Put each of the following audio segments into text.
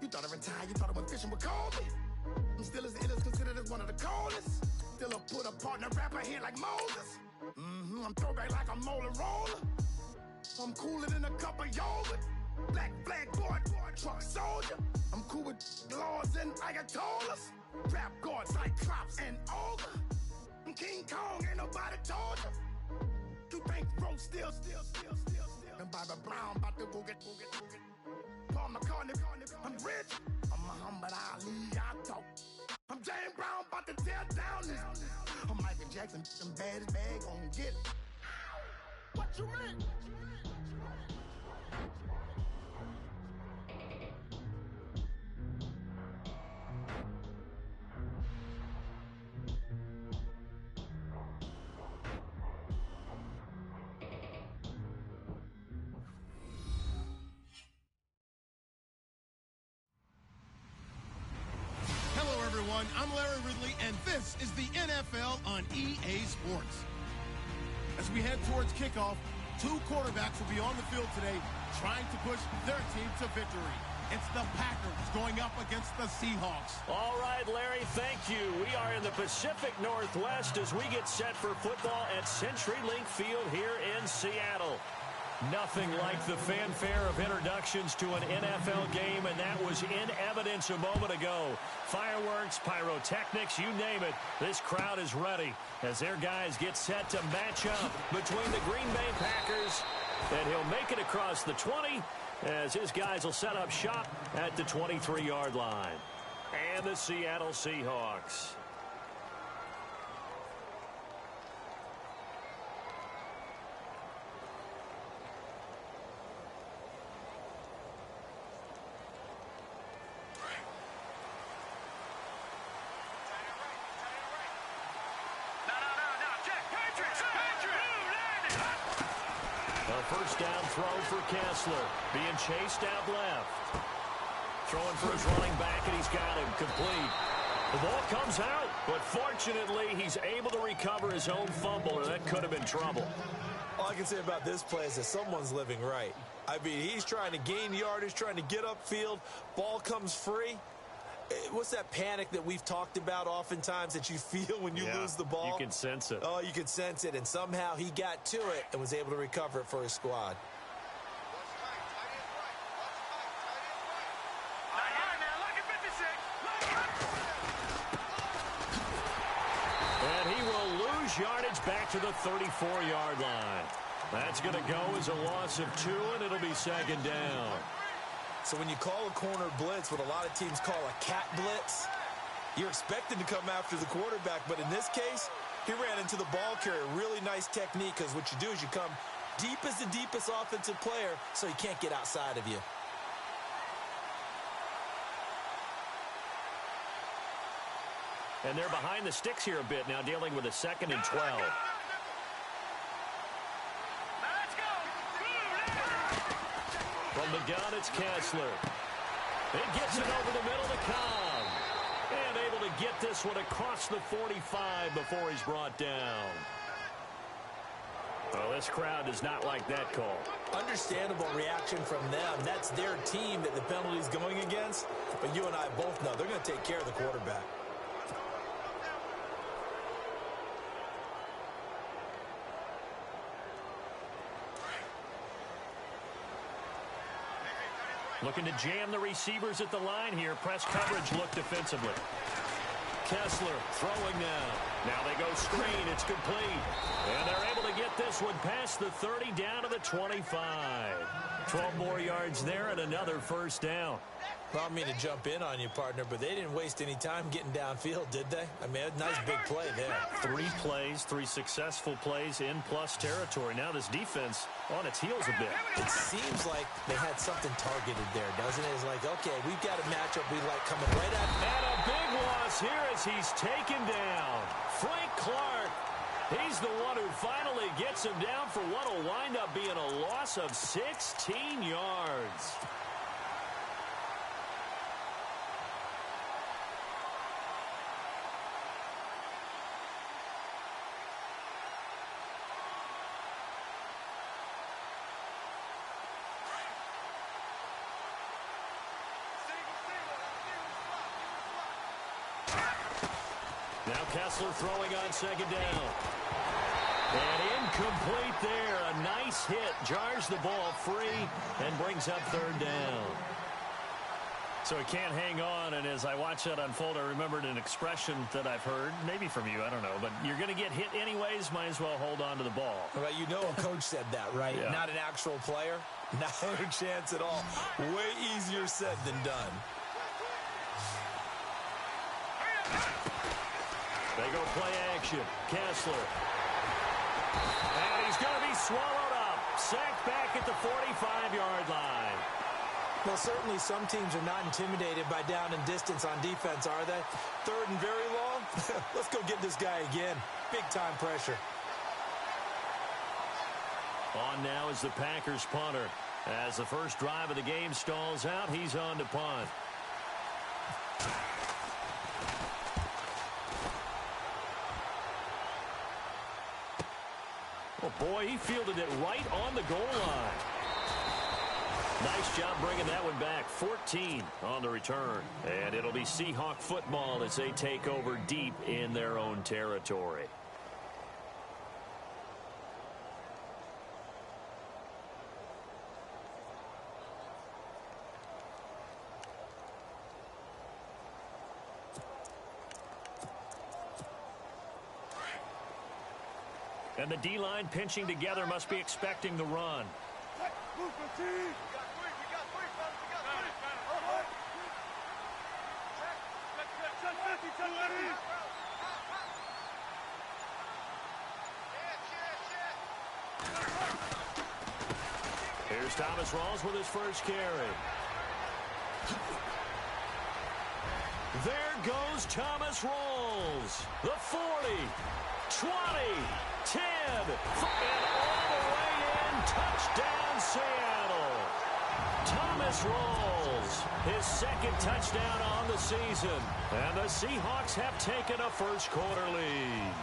You thought I retired, you thought I went fishing with Kobe. I'm still as ill as considered as one of the coldest. Still a put a partner rapper here like Moses. I'm throwback like a molar roller. I'm cooler than a cup of yogurt. Black flag board, truck soldier. I'm cool with laws and ayatollahs. Rap gods like Cyclops and Ogre. I'm King Kong, ain't nobody told you. You think Rose still. And Bobby Brown about to go get. Paul McCartney, I'm rich. I'm Muhammad Ali, I talk. I'm James Brown, about to tear down this. I'm Michael Jackson, some baddest bag gon' get it. What you mean? I'm Larry Ridley, and this is the NFL on EA Sports. As we head towards kickoff, two quarterbacks will be on the field today trying to push their team to victory. It's the Packers going up against the Seahawks. All right, Larry, thank you. We are in the Pacific Northwest as we get set for football at CenturyLink Field here in Seattle. Nothing like the fanfare of introductions to an NFL game, and that was in evidence a moment ago. Fireworks, pyrotechnics, you name it. This crowd is ready as their guys get set to match up between the Green Bay Packers, and he'll make it across the 20 as his guys will set up shop at the 23-yard line. And the Seattle Seahawks. First down throw for Kessler. Being chased out left. Throwing for his running back, and he's got him complete. The ball comes out, but fortunately, he's able to recover his own fumble, or that could have been trouble. All I can say about this play is that someone's living right. I mean, he's trying to gain yardage, trying to get upfield. Ball comes free. What's that panic that we've talked about oftentimes that you feel when you lose the ball? You can sense it. Oh, you can sense it, and somehow he got to it and was able to recover it for his squad. And he will lose yardage back to the 34-yard line. That's going to go as a loss of 2, and it'll be second down. So when you call a corner blitz, what a lot of teams call a cat blitz, you're expected to come after the quarterback. But in this case, he ran into the ball carrier. Really nice technique, because what you do is you come deep as the deepest offensive player so he can't get outside of you. And they're behind the sticks here a bit now, dealing with a 2nd and 12. From the gun, it's Kessler. It gets it over the middle to Cobb. And able to get this one across the 45 before he's brought down. Well, this crowd does not like that call. Understandable reaction from them. That's their team that the penalty's going against. But you and I both know they're going to take care of the quarterback. Looking to jam the receivers at the line here. Press coverage look defensively. Kessler throwing now. Now they go screen. It's complete. And they're able to get this one past the 30 down to the 25. 12 more yards there and another first down. I don't mean to jump in on you, partner, but they didn't waste any time getting downfield, did they? I mean, a nice big play there. 3 plays, 3 successful plays in plus territory. Now this defense on its heels a bit. It seems like they had something targeted there, doesn't it? It's like, okay, we've got a matchup we like coming right at. And a big loss here as he's taken down. Frank Clark. He's the one who finally gets him down for what will wind up being a loss of 16 yards. Now Kessler throwing on second down. And incomplete there. A nice hit. Jars the ball free and brings up third down. So he can't hang on, and as I watch that unfold, I remembered an expression that I've heard, maybe from you, I don't know, but you're going to get hit anyways, might as well hold on to the ball. Well, you know a coach said that, right? Yeah. Not an actual player. Not a chance at all. Way easier said than done. They go play action. Kessler. And he's going to be swallowed up. Sacked back at the 45-yard line. Well, certainly some teams are not intimidated by down and distance on defense, are they? Third and very long? Let's go get this guy again. Big-time pressure. On now is the Packers punter. As the first drive of the game stalls out, he's on to punt. Oh, boy, he fielded it right on the goal line. Nice job bringing that one back. 14 on the return. And it'll be Seahawk football as they take over deep in their own territory. And the D-line pinching together must be expecting the run. Here's Thomas Rawls with his first carry. There goes Thomas Rawls. The 40, 20, 10, and all the way in. Touchdown, Seattle. Thomas Rawls, his second touchdown on the season. And the Seahawks have taken a first-quarter lead.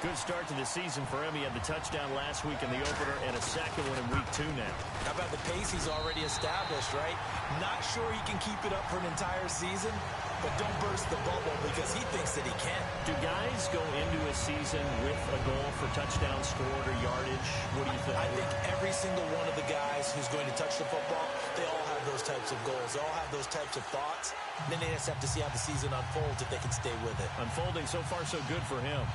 Good start to the season for him. He had the touchdown last week in the opener and a second one in week 2 now. How about the pace he's already established, right? Not sure he can keep it up for an entire season, but don't burst the bubble because he thinks that he can. Do guys go into a season with a goal for touchdown scored or yardage? What do you think? I think every single one of the guys who's going to touch the football, they all have those types of goals. They all have those types of thoughts. Then they just have to see how the season unfolds if they can stay with it. Unfolding so far so good for him.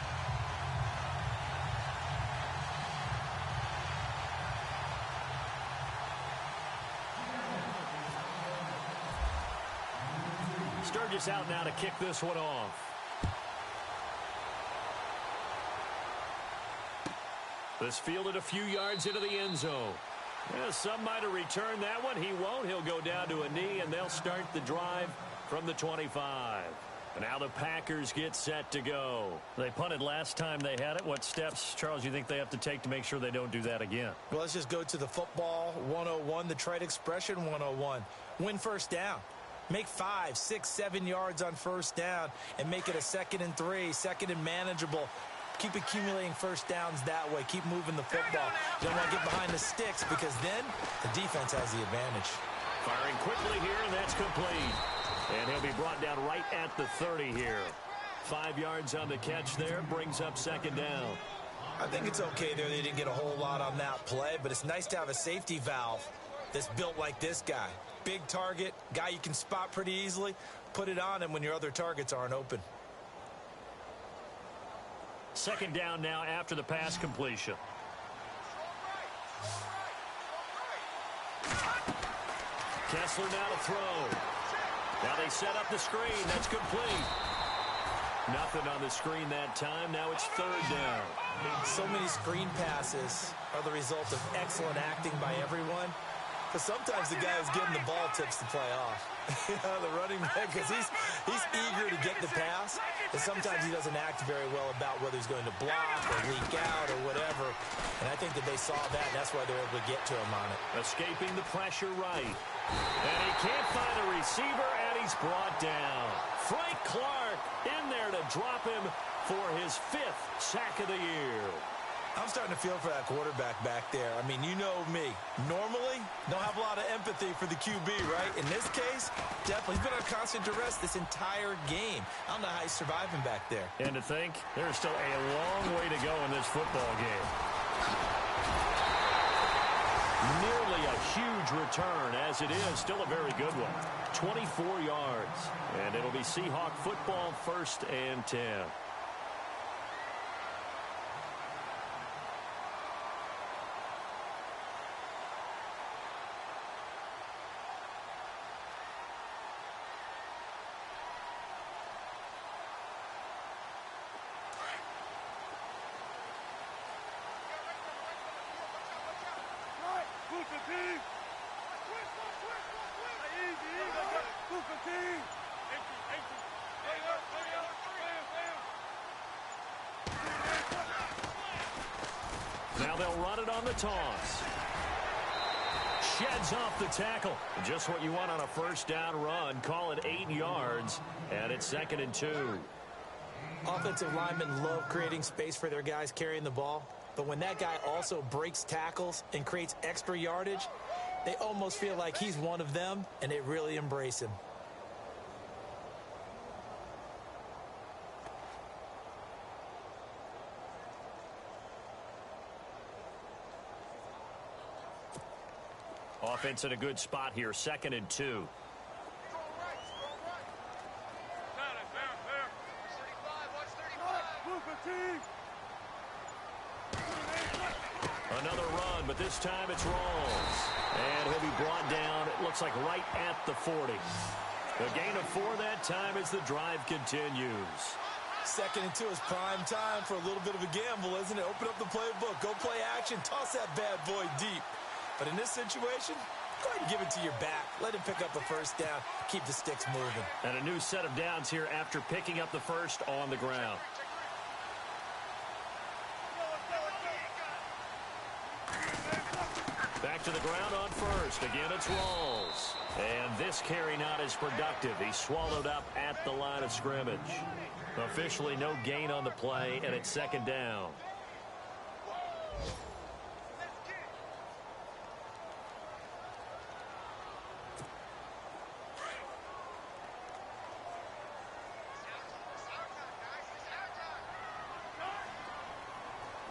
Sturgis out now to kick this one off. This fielded a few yards into the end zone. Yeah, some might have returned that one. He won't. He'll go down to a knee, and they'll start the drive from the 25. And now the Packers get set to go. They punted last time they had it. What steps, Charles, you think they have to take to make sure they don't do that again? Well, let's just go to the football 101, the trade expression 101. Win first down. Make 5, 6, 7 yards on first down and make it a 2nd and 3, 2nd and manageable. Keep accumulating first downs that way. Keep moving the football. You don't want to get behind the sticks because then the defense has the advantage. Firing quickly here, and that's complete. And he'll be brought down right at the 30 here. 5 yards on the catch there, brings up second down. I think it's okay there. They didn't get a whole lot on that play, but it's nice to have a safety valve that's built like this guy. Big target, guy you can spot pretty easily. Put it on him when your other targets aren't open. Second down now after the pass completion. Kessler now to throw. Now they set up the screen. That's complete. Nothing on the screen that time. Now it's third down. So many screen passes are the result of excellent acting by everyone. But sometimes the guy who's getting the ball tips the play off. The running back, because he's eager to get the pass, and sometimes he doesn't act very well about whether he's going to block or leak out or whatever. And I think that they saw that, and that's why they're able to get to him on it. Escaping the pressure right. And he can't find a receiver, and he's brought down. Frank Clark in there to drop him for his 5th sack of the year. I'm starting to feel for that quarterback back there. I mean, you know me. Normally, don't have a lot of empathy for the QB, right? In this case, definitely. He's been on constant duress this entire game. I don't know how he's surviving back there. And to think, there's still a long way to go in this football game. Nearly a huge return, as it is still a very good one. 24 yards. And it'll be Seahawk football, 1st and 10. Now they'll run it on the toss. Sheds off the tackle. Just what you want on a 1st down run. Call it 8 yards, and it's 2nd and 2. Offensive linemen love creating space for their guys carrying the ball. But when that guy also breaks tackles and creates extra yardage, they almost feel like he's one of them, and they really embrace him. Offense in a good spot here, 2nd and 2. Another run, but this time it's Rawls. And he'll be brought down, it looks like right at the 40. The gain of 4 that time as the drive continues. 2nd and 2 is prime time for a little bit of a gamble, isn't it? Open up the playbook, go play action, toss that bad boy deep. But in this situation, go ahead and give it to your back. Let him pick up a 1st down, keep the sticks moving. And a new set of downs here after picking up the 1st on the ground. Back to the ground on 1st. Again, it's Rawls. And this carry not as productive. He's swallowed up at the line of scrimmage. Officially no gain on the play, and it's 2nd down.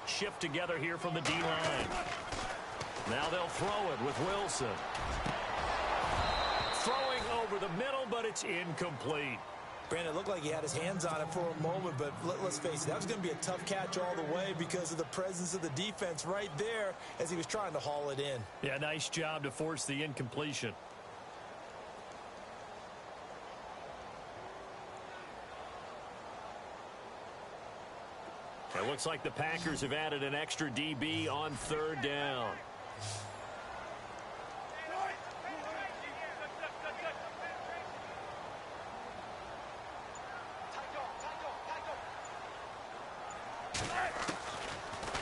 Shift together here from the D-line. Now they'll throw it with Wilson. Throwing over the middle, but it's incomplete. Brandon, it looked like he had his hands on it for a moment, but let's face it, that was going to be a tough catch all the way because of the presence of the defense right there as he was trying to haul it in. Yeah, nice job to force the incompletion. It looks like the Packers have added an extra DB on 3rd down.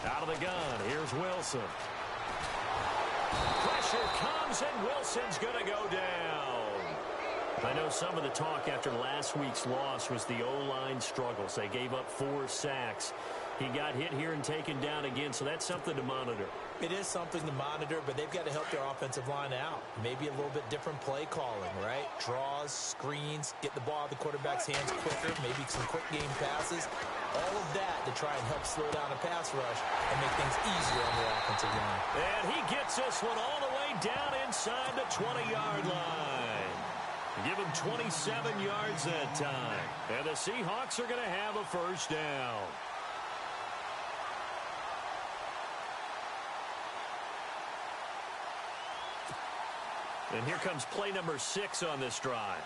Out of the gun, here's Wilson. Pressure comes, and Wilson's going to go down. I know some of the talk after last week's loss was the O-line struggles. They gave up 4 sacks. He got hit here and taken down again, so that's something to monitor. It is something to monitor, but they've got to help their offensive line out. Maybe a little bit different play calling, right? Draws, screens, get the ball out of the quarterback's hands quicker, maybe some quick game passes. All of that to try and help slow down a pass rush and make things easier on the offensive line. And he gets this one all the way down inside the 20-yard line. Give him 27 yards that time. And the Seahawks are going to have a 1st down. And here comes play number 6 on this drive.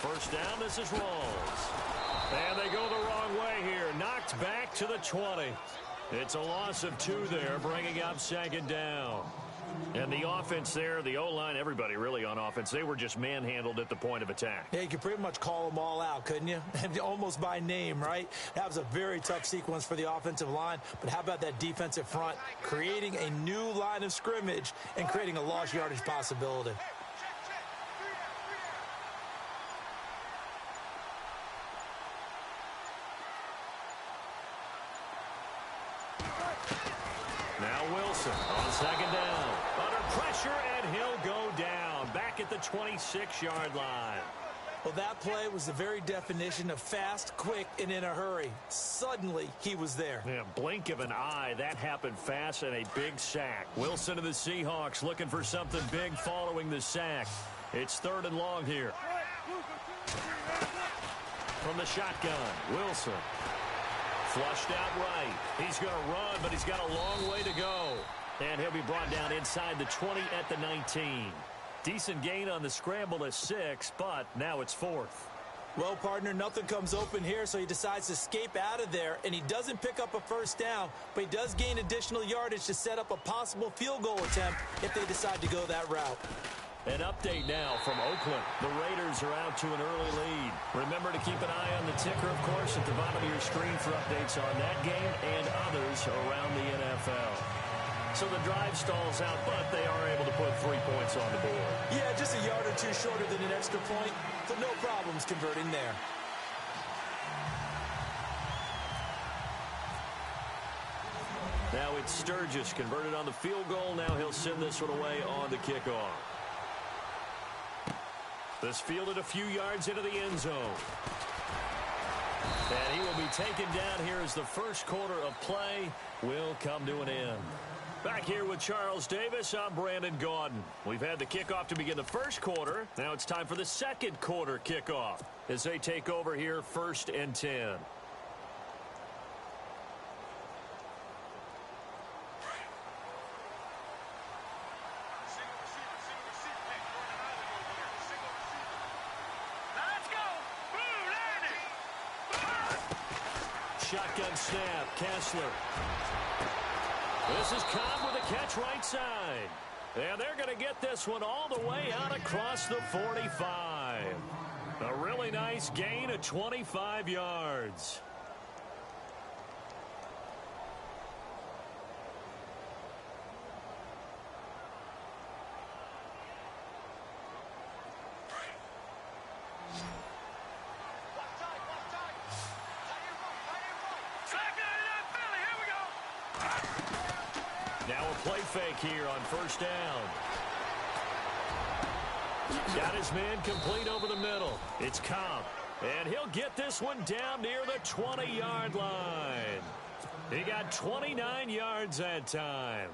First down, this is Rawls. And they go the wrong way here. Knocked back to the 20. It's a loss of 2 there, bringing up 2nd down. And the offense there, the O-line, everybody really on offense, they were just manhandled at the point of attack. Yeah, you could pretty much call them all out, couldn't you? Almost by name, right? That was a very tough sequence for the offensive line. But how about that defensive front creating a new line of scrimmage and creating a lost yardage possibility? Wilson on second down. Under pressure, and he'll go down. Back at the 26-yard line. Well, that play was the very definition of fast, quick, and in a hurry. Suddenly, he was there. Yeah, blink of an eye. That happened fast and a big sack. Wilson of the Seahawks looking for something big following the sack. It's 3rd and long here. From the shotgun, Wilson. Flushed out right. He's going to run, but he's got a long way to go. And he'll be brought down inside the 20 at the 19. Decent gain on the scramble to 6, but now it's 4th. Well, partner, nothing comes open here, so he decides to escape out of there, and he doesn't pick up a first down, but he does gain additional yardage to set up a possible field goal attempt if they decide to go that route. An update now from Oakland. The Raiders are out to an early lead. Remember to keep an eye on the ticker, of course, at the bottom of your screen for updates on that game and others around the NFL. So the drive stalls out, but they are able to put 3 points on the board. Yeah, just a yard or two shorter than an extra point, but no problems converting there. Now it's Sturgis converted on the field goal. Now he'll send this one away on the kickoff. This fielded a few yards into the end zone. And he will be taken down here as the first quarter of play will come to an end. Back here with Charles Davis, I'm Brandon Gaudin. We've had the kickoff to begin the first quarter. Now it's time for the second quarter kickoff as they take over here 1st and 10. Shotgun snap, Kessler. This is Cobb with a catch right side. And they're going to get this one all the way out across the 45. A really nice gain of 25 yards. Now a play fake here on 1st down. Got his man complete over the middle. It's Cobb. And he'll get this one down near the 20-yard line. He got 29 yards that time.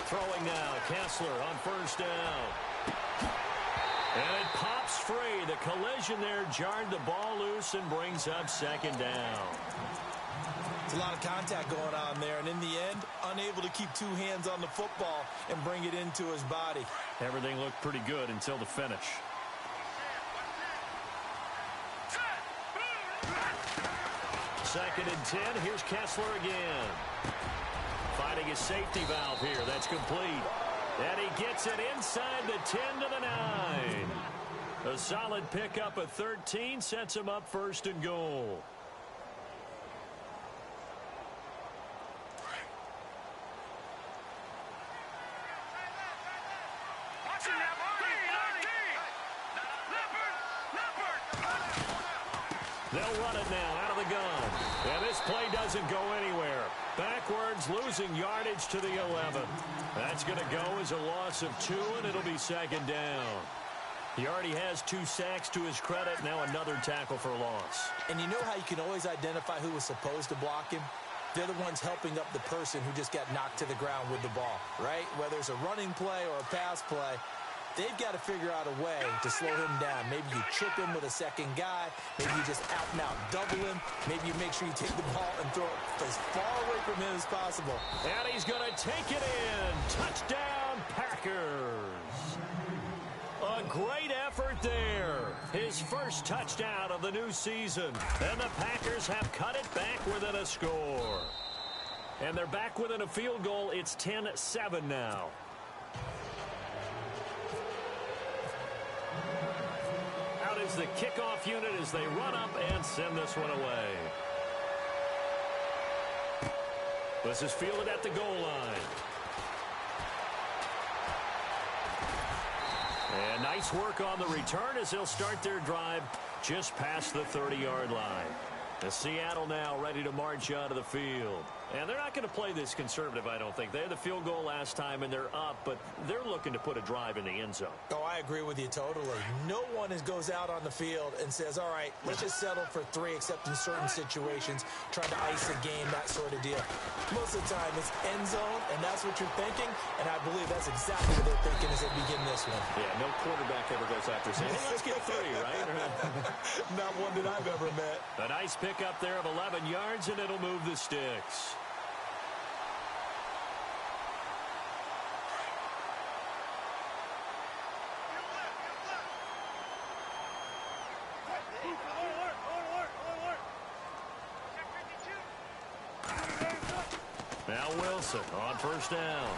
Throwing now, Kessler on 1st down. And it pops free. The collision there jarred the ball loose and brings up 2nd down. It's a lot of contact going on there, and in the end, unable to keep 2 hands on the football and bring it into his body. Everything looked pretty good until the finish. Second and 10. Here's Kessler again. Fighting a safety valve here. That's complete. And he gets it inside the 10 to the 9. A solid pickup of 13 sets him up 1st and goal. They'll run it now out of the gun. And this play doesn't go anywhere. Backwards, losing yardage to the 11. That's going to go as a loss of 2, and it'll be 2nd down. He already has 2 sacks to his credit. Now another tackle for a loss. And you know how you can always identify who was supposed to block him? They're the ones helping up the person who just got knocked to the ground with the ball, right? Whether it's a running play or a pass play, they've got to figure out a way to slow him down. Maybe you chip him with a second guy. Maybe you just out and out double him. Maybe you make sure you take the ball and throw it as far away from him as possible. And he's going to take it in. Touchdown, Packers. A great effort there. His first touchdown of the new season. And the Packers have cut it back within a score. And they're back within a field goal. It's 10-7 now. Out is the kickoff unit as they run up and send this one away. This is fielded at the goal line. And nice work on the return as they'll start their drive just past the 30-yard line. The Seattle now ready to march out of the field. And they're not going to play this conservative, I don't think. They had the field goal last time, and they're up, but they're looking to put a drive in the end zone. Oh, I agree with you totally. No one goes out on the field and says, all right, let's just settle for 3, except in certain situations, trying to ice a game, that sort of deal. Most of the time, it's end zone, and that's what you're thinking, and I believe that's exactly what they're thinking as they begin this one. Yeah, no quarterback ever goes after saying, hey, let's get 3, right? Not one that I've ever met. A nice pickup there of 11 yards, and it'll move the sticks. Now Wilson on first down.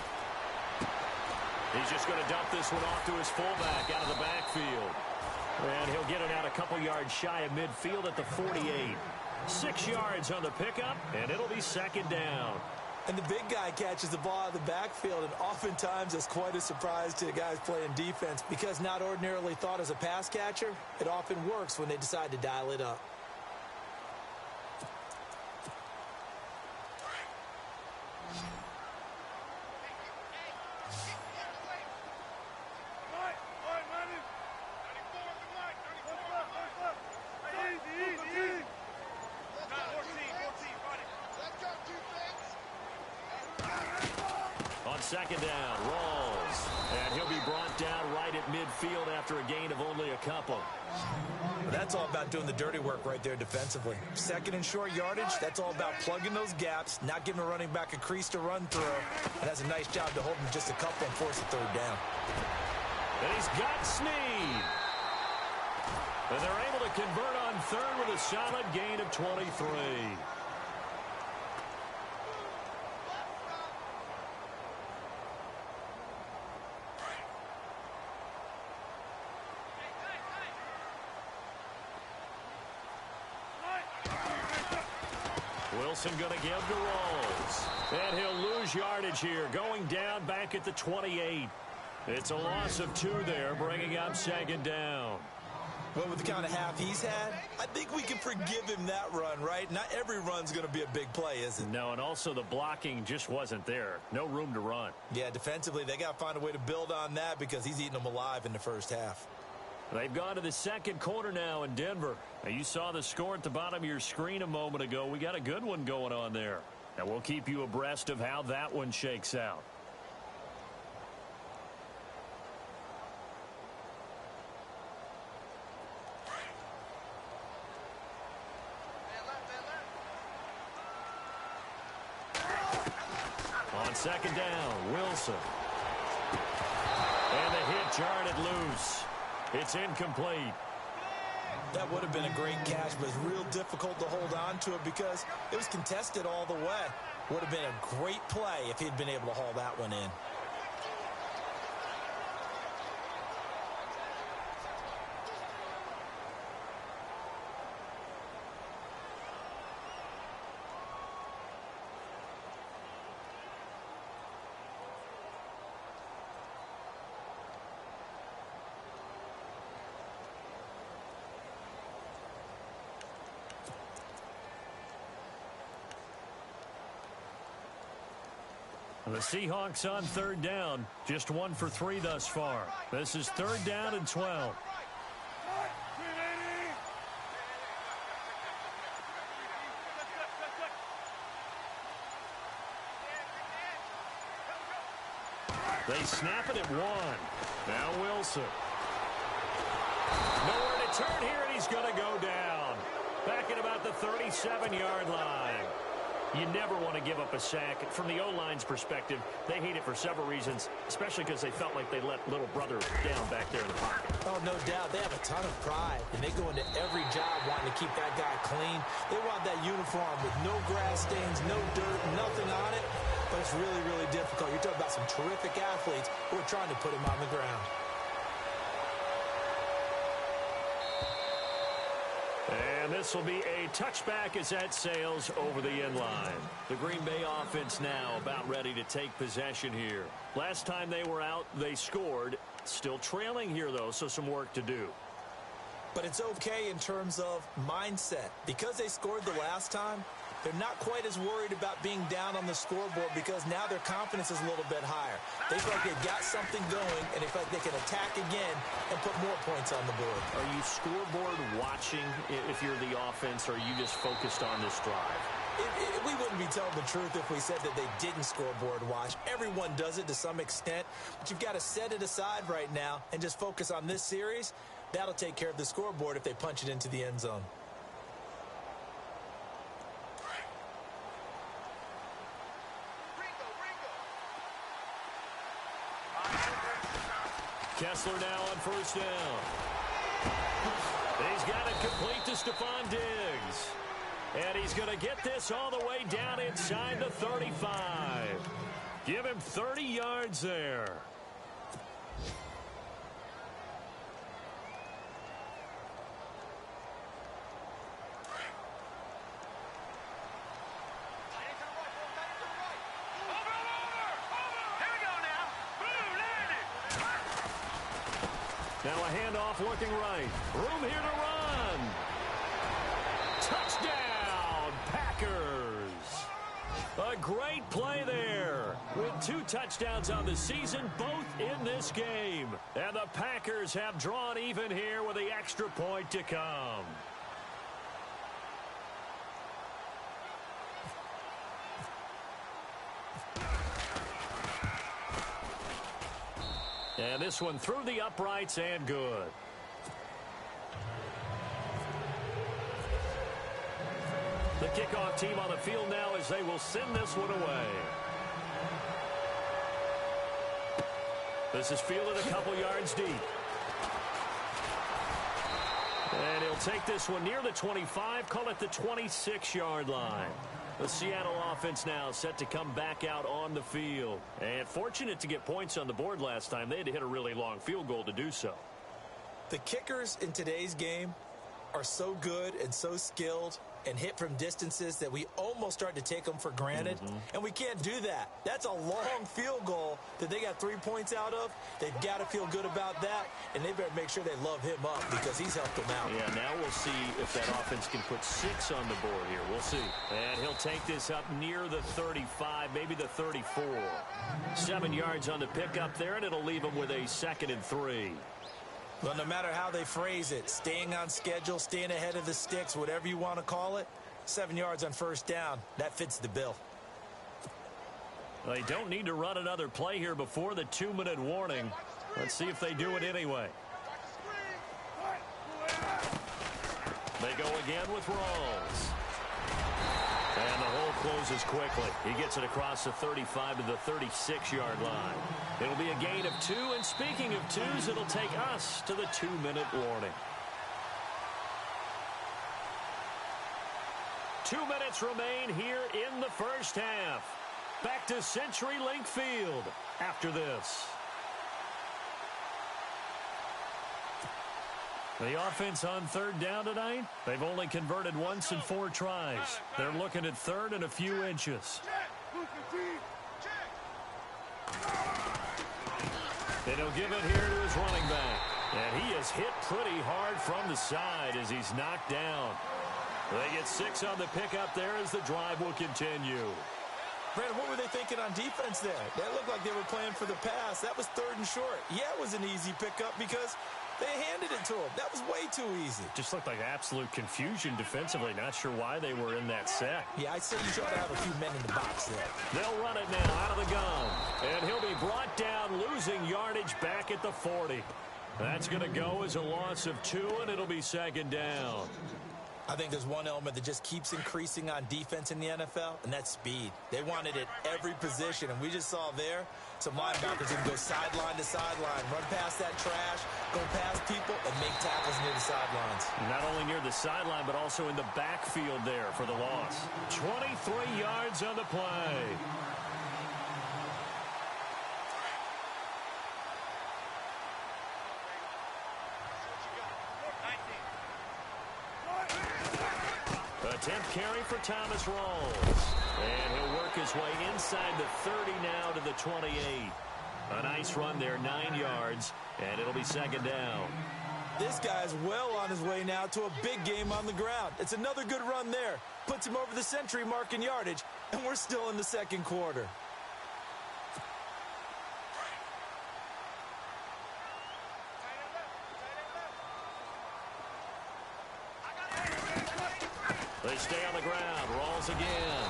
He's just going to dump this one off to his fullback out of the backfield. And he'll get it out a couple yards shy of midfield at the 48. 6 yards on the pickup, and it'll be second down. And the big guy catches the ball out of the backfield, and oftentimes it's quite a surprise to the guys playing defense because not ordinarily thought as a pass catcher, it often works when they decide to dial it up. Second down, Rawls. And he'll be brought down right at midfield after a gain of only a couple. Well, that's all about doing the dirty work right there defensively. Second and short yardage, that's all about plugging those gaps, not giving a running back a crease to run through. And that's a nice job to hold him just a couple and force a third down. And he's got Snead. And they're able to convert on third with a solid gain of 23. Wilson going to give to Rawls. And he'll lose yardage here, going down back at the 28. It's a loss of 2 there, bringing up second down. Well, with the kind of half he's had, I think we can forgive him that run, right? Not every run's going to be a big play, is it? No, and also the blocking just wasn't there. No room to run. Yeah, defensively, they got to find a way to build on that because he's eating them alive in the first half. They've gone to the second quarter now in Denver. Now, you saw the score at the bottom of your screen a moment ago. We got a good one going on there. And we'll keep you abreast of how that one shakes out. On second down, Wilson. And the hit jarred it loose. It's incomplete. That would have been a great catch, but it's real difficult to hold on to it because it was contested all the way. Would have been a great play if he'd been able to haul that one in. The Seahawks on third down, just 1 for 3 thus far. This is third down and 12. They snap it at 1. Now Wilson. Nowhere to turn here, and he's going to go down. Back at about the 37-yard line. You never want to give up a sack. From the O-line's perspective, they hate it for several reasons, especially because they felt like they let little brother down back there in the pocket. Oh, no doubt. They have a ton of pride, and they go into every job wanting to keep that guy clean. They want that uniform with no grass stains, no dirt, nothing on it. But it's really, really difficult. You're talking about some terrific athletes who are trying to put him on the ground. And this will be a touchback as that sails over the end line. The Green Bay offense now about ready to take possession here. Last time they were out, they scored. Still trailing here, though, so some work to do. But it's okay in terms of mindset. Because they scored the last time, they're not quite as worried about being down on the scoreboard because now their confidence is a little bit higher. They feel like they've got something going, and they feel like they can attack again and put more points on the board. Are you scoreboard watching if you're the offense, or are you just focused on this drive? We wouldn't be telling the truth if we said that they didn't scoreboard watch. Everyone does it to some extent, but you've got to set it aside right now and just focus on this series. That'll take care of the scoreboard if they punch it into the end zone. Kessler now on first down. He's got it complete to Stephon Diggs. And he's going to get this all the way down inside the 35. Give him 30 yards there. Now a handoff looking right. Room here to run. Touchdown, Packers. A great play there. With 2 touchdowns on the season, both in this game. And the Packers have drawn even here with the extra point to come. And this one through the uprights and good. The kickoff team on the field now as they will send this one away. This is fielded a couple yards deep. And he'll take this one near the 25, call it the 26-yard line. The Seattle offense now set to come back out on the field. And fortunate to get points on the board last time. They had to hit a really long field goal to do so. The kickers in today's game are so good and so skilled and hit from distances that we almost start to take them for granted. And we can't do that. That's a long field goal that they got 3 points out of. They've got to feel good about that, and they better make sure they love him up because he's helped them out. Yeah, now we'll see if that offense can put 6 on the board here. We'll see. And he'll take this up near the 35, maybe the 34. 7 yards on the pickup there, and it'll leave him with a 2nd and 3. Well, no matter how they phrase it, staying on schedule, staying ahead of the sticks, whatever you want to call it, 7 yards on first down, that fits the bill. They don't need to run another play here before the 2-minute warning. Let's see if they do it anyway. They go again with Rawls. And the hole closes quickly. He gets it across the 35 to the 36-yard line. It'll be a gain of 2, and speaking of 2s, it'll take us to the 2-minute warning. 2 minutes remain here in the first half. Back to CenturyLink Field after this. The offense on 3rd down tonight, they've only converted once in 4 tries. They're looking at 3rd and a few inches. And he'll give it here to his running back. And he is hit pretty hard from the side as he's knocked down. They get 6 on the pickup there as the drive will continue. Brandon, what were they thinking on defense there? That looked like they were playing for the pass. That was 3rd and short. Yeah, it was an easy pickup because they handed it to him. That was way too easy. Just looked like absolute confusion defensively. Not sure why they were in that set. Yeah, I'd say you try to have a few men in the box there. They'll run it now out of the gun. And he'll be brought down, losing yardage back at the 40. That's going to go as a loss of 2, and it'll be 2nd down. I think there's one element that just keeps increasing on defense in the NFL, and that's speed. They want it at every position, and we just saw there some linebackers can go sideline to sideline, run past that trash, go past people, and make tackles near the sidelines. Not only near the sideline, but also in the backfield there for the loss. 23 yards on the play. Attempt carry for Thomas Rawls. And he'll work his way inside the 30 now to the 28. A nice run there, 9 yards, and it'll be second down. This guy's well on his way now to a big game on the ground. It's another good run there. Puts him over the century mark in yardage, and we're still in the second quarter. They stay on the ground. Rolls again.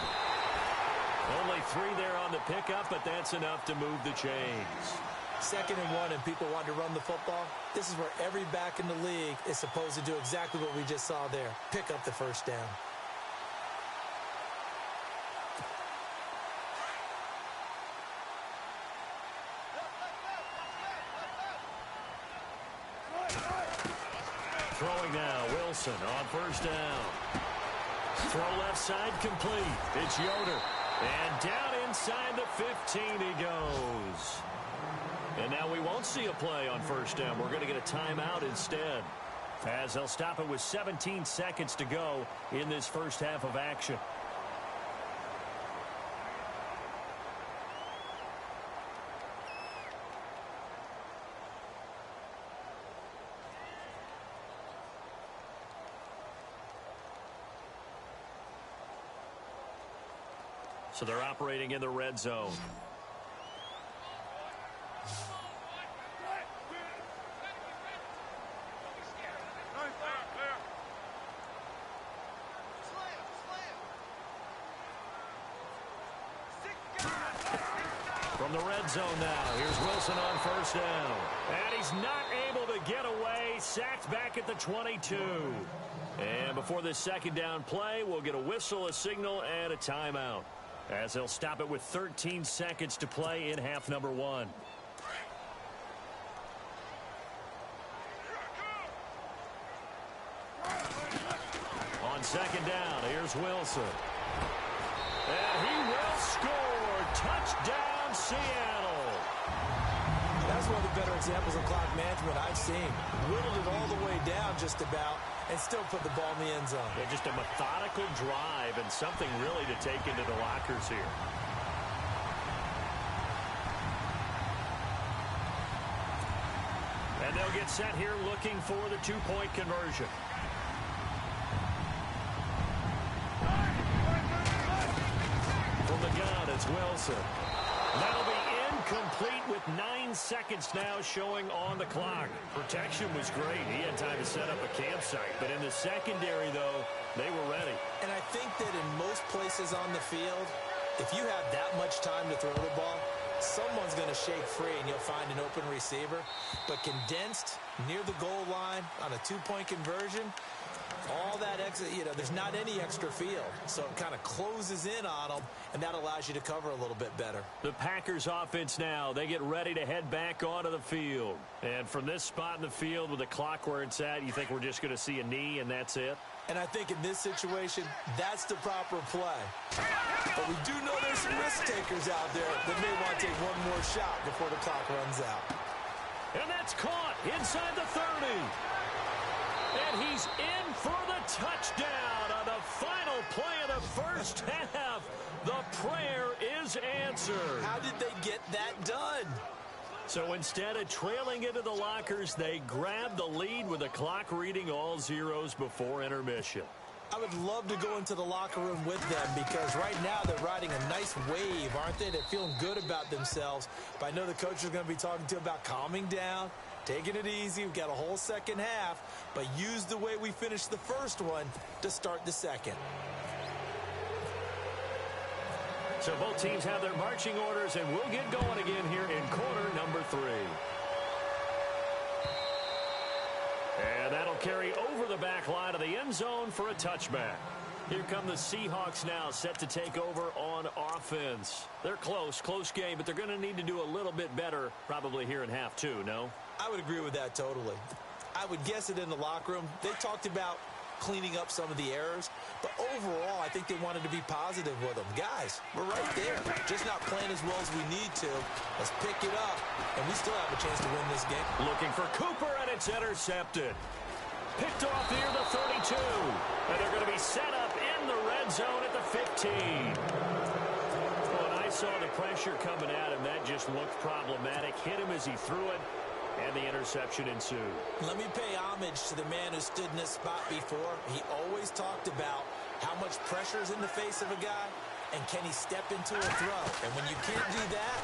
Only 3 there on the pickup, but that's enough to move the chains. 2nd and 1, and people want to run the football. This is where every back in the league is supposed to do exactly what we just saw there. Pick up the first down. Throwing now, Wilson on first down. Throw left side complete. It's Yoder. And down inside the 15 he goes. And now we won't see a play on first down. We're going to get a timeout instead, as they'll stop it with 17 seconds to go in this first half of action. So they're operating in the red zone. From the red zone now, here's Wilson on first down. And he's not able to get away. Sacked back at the 22. And before this second down play, we'll get a whistle, a signal, and a timeout, as they'll stop it with 13 seconds to play in half number 1. On second down, here's Wilson. And he will score. Touchdown, Seattle. That's one of the better examples of clock management I've seen. Whittled it all the way down just about and still put the ball in the end zone. Yeah, just a methodical drive and something really to take into the lockers here. And they'll get set here looking for the 2-point conversion. From the gun, it's Wilson. That'll be incomplete with 9 seconds now showing on the clock. Protection was great. He had time to set up a campsite. But in the secondary, though, they were ready. And I think that in most places on the field, if you have that much time to throw the ball, someone's going to shake free and you'll find an open receiver. But condensed near the goal line on a 2-point conversion, all that extra, there's not any extra field. So it kind of closes in on them, and that allows you to cover a little bit better. The Packers offense now, they get ready to head back onto the field. And from this spot in the field with the clock where it's at, you think we're just going to see a knee and that's it? And I think in this situation, that's the proper play. But we do know there's some risk takers out there that may want to take one more shot before the clock runs out. And that's caught inside the 30. And he's in for the touchdown on the final play of the first half. The prayer is answered. How did they get that done? So instead of trailing into the lockers, they grabbed the lead with the clock reading all zeros before intermission. I would love to go into the locker room with them because right now they're riding a nice wave, aren't they? They're feeling good about themselves. But I know the coach is going to be talking to them about calming down, taking it easy. We've got a whole second half, but use the way we finished the first one to start the second. So both teams have their marching orders, and we'll get going again here in quarter number 3. And that'll carry over the back line of the end zone for a touchback. Here come the Seahawks now, set to take over on offense. They're close game, but they're going to need to do a little bit better probably here in half 2, no? I would agree with that totally. I would guess it in the locker room. They talked about cleaning up some of the errors, but overall, I think they wanted to be positive with them. Guys, we're right there. Just not playing as well as we need to. Let's pick it up, and we still have a chance to win this game. Looking for Cooper, and it's intercepted. Picked off near the 32, and they're going to be set up in the red zone at the 15. Well, a nice saw the pressure coming at him. That just looked problematic. Hit him as he threw it, and the interception ensued. Let me pay homage to the man who stood in this spot before. He always talked about how much pressure is in the face of a guy, and can he step into a throw. And when you can't do that,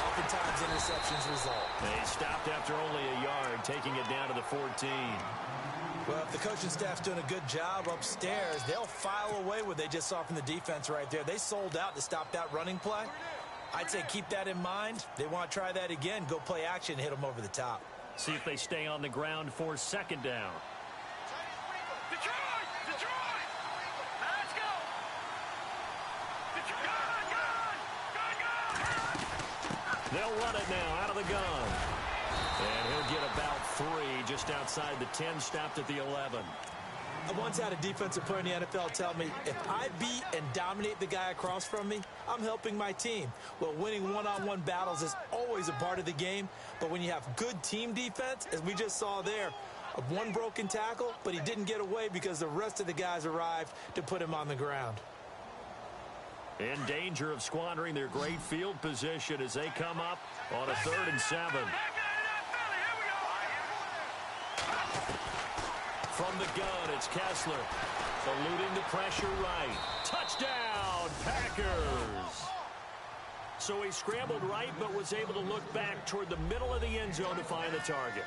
oftentimes interceptions result. They stopped after only a yard, taking it down to the 14. Well, if the coaching staff's doing a good job upstairs, they'll file away what they just saw from the defense right there. They sold out to stop that running play. I'd say keep that in mind. They want to try that again. Go play action, hit them over the top. See if they stay on the ground for second down. Detroit! Detroit! Let's go! Detroit! Gun! They'll run it now out of the gun. And he'll get about 3 just outside the 10, stopped at the 11. I once had a defensive player in the NFL tell me, if I beat and dominate the guy across from me, I'm helping my team. Well, winning one-on-one battles is always a part of the game, but when you have good team defense, as we just saw there, one broken tackle, but he didn't get away because the rest of the guys arrived to put him on the ground. In danger of squandering their great field position as they come up on a 3rd and 7. From the gun, it's Kessler. Eluding the pressure right. Touchdown, Packers! So he scrambled right, but was able to look back toward the middle of the end zone to find the target.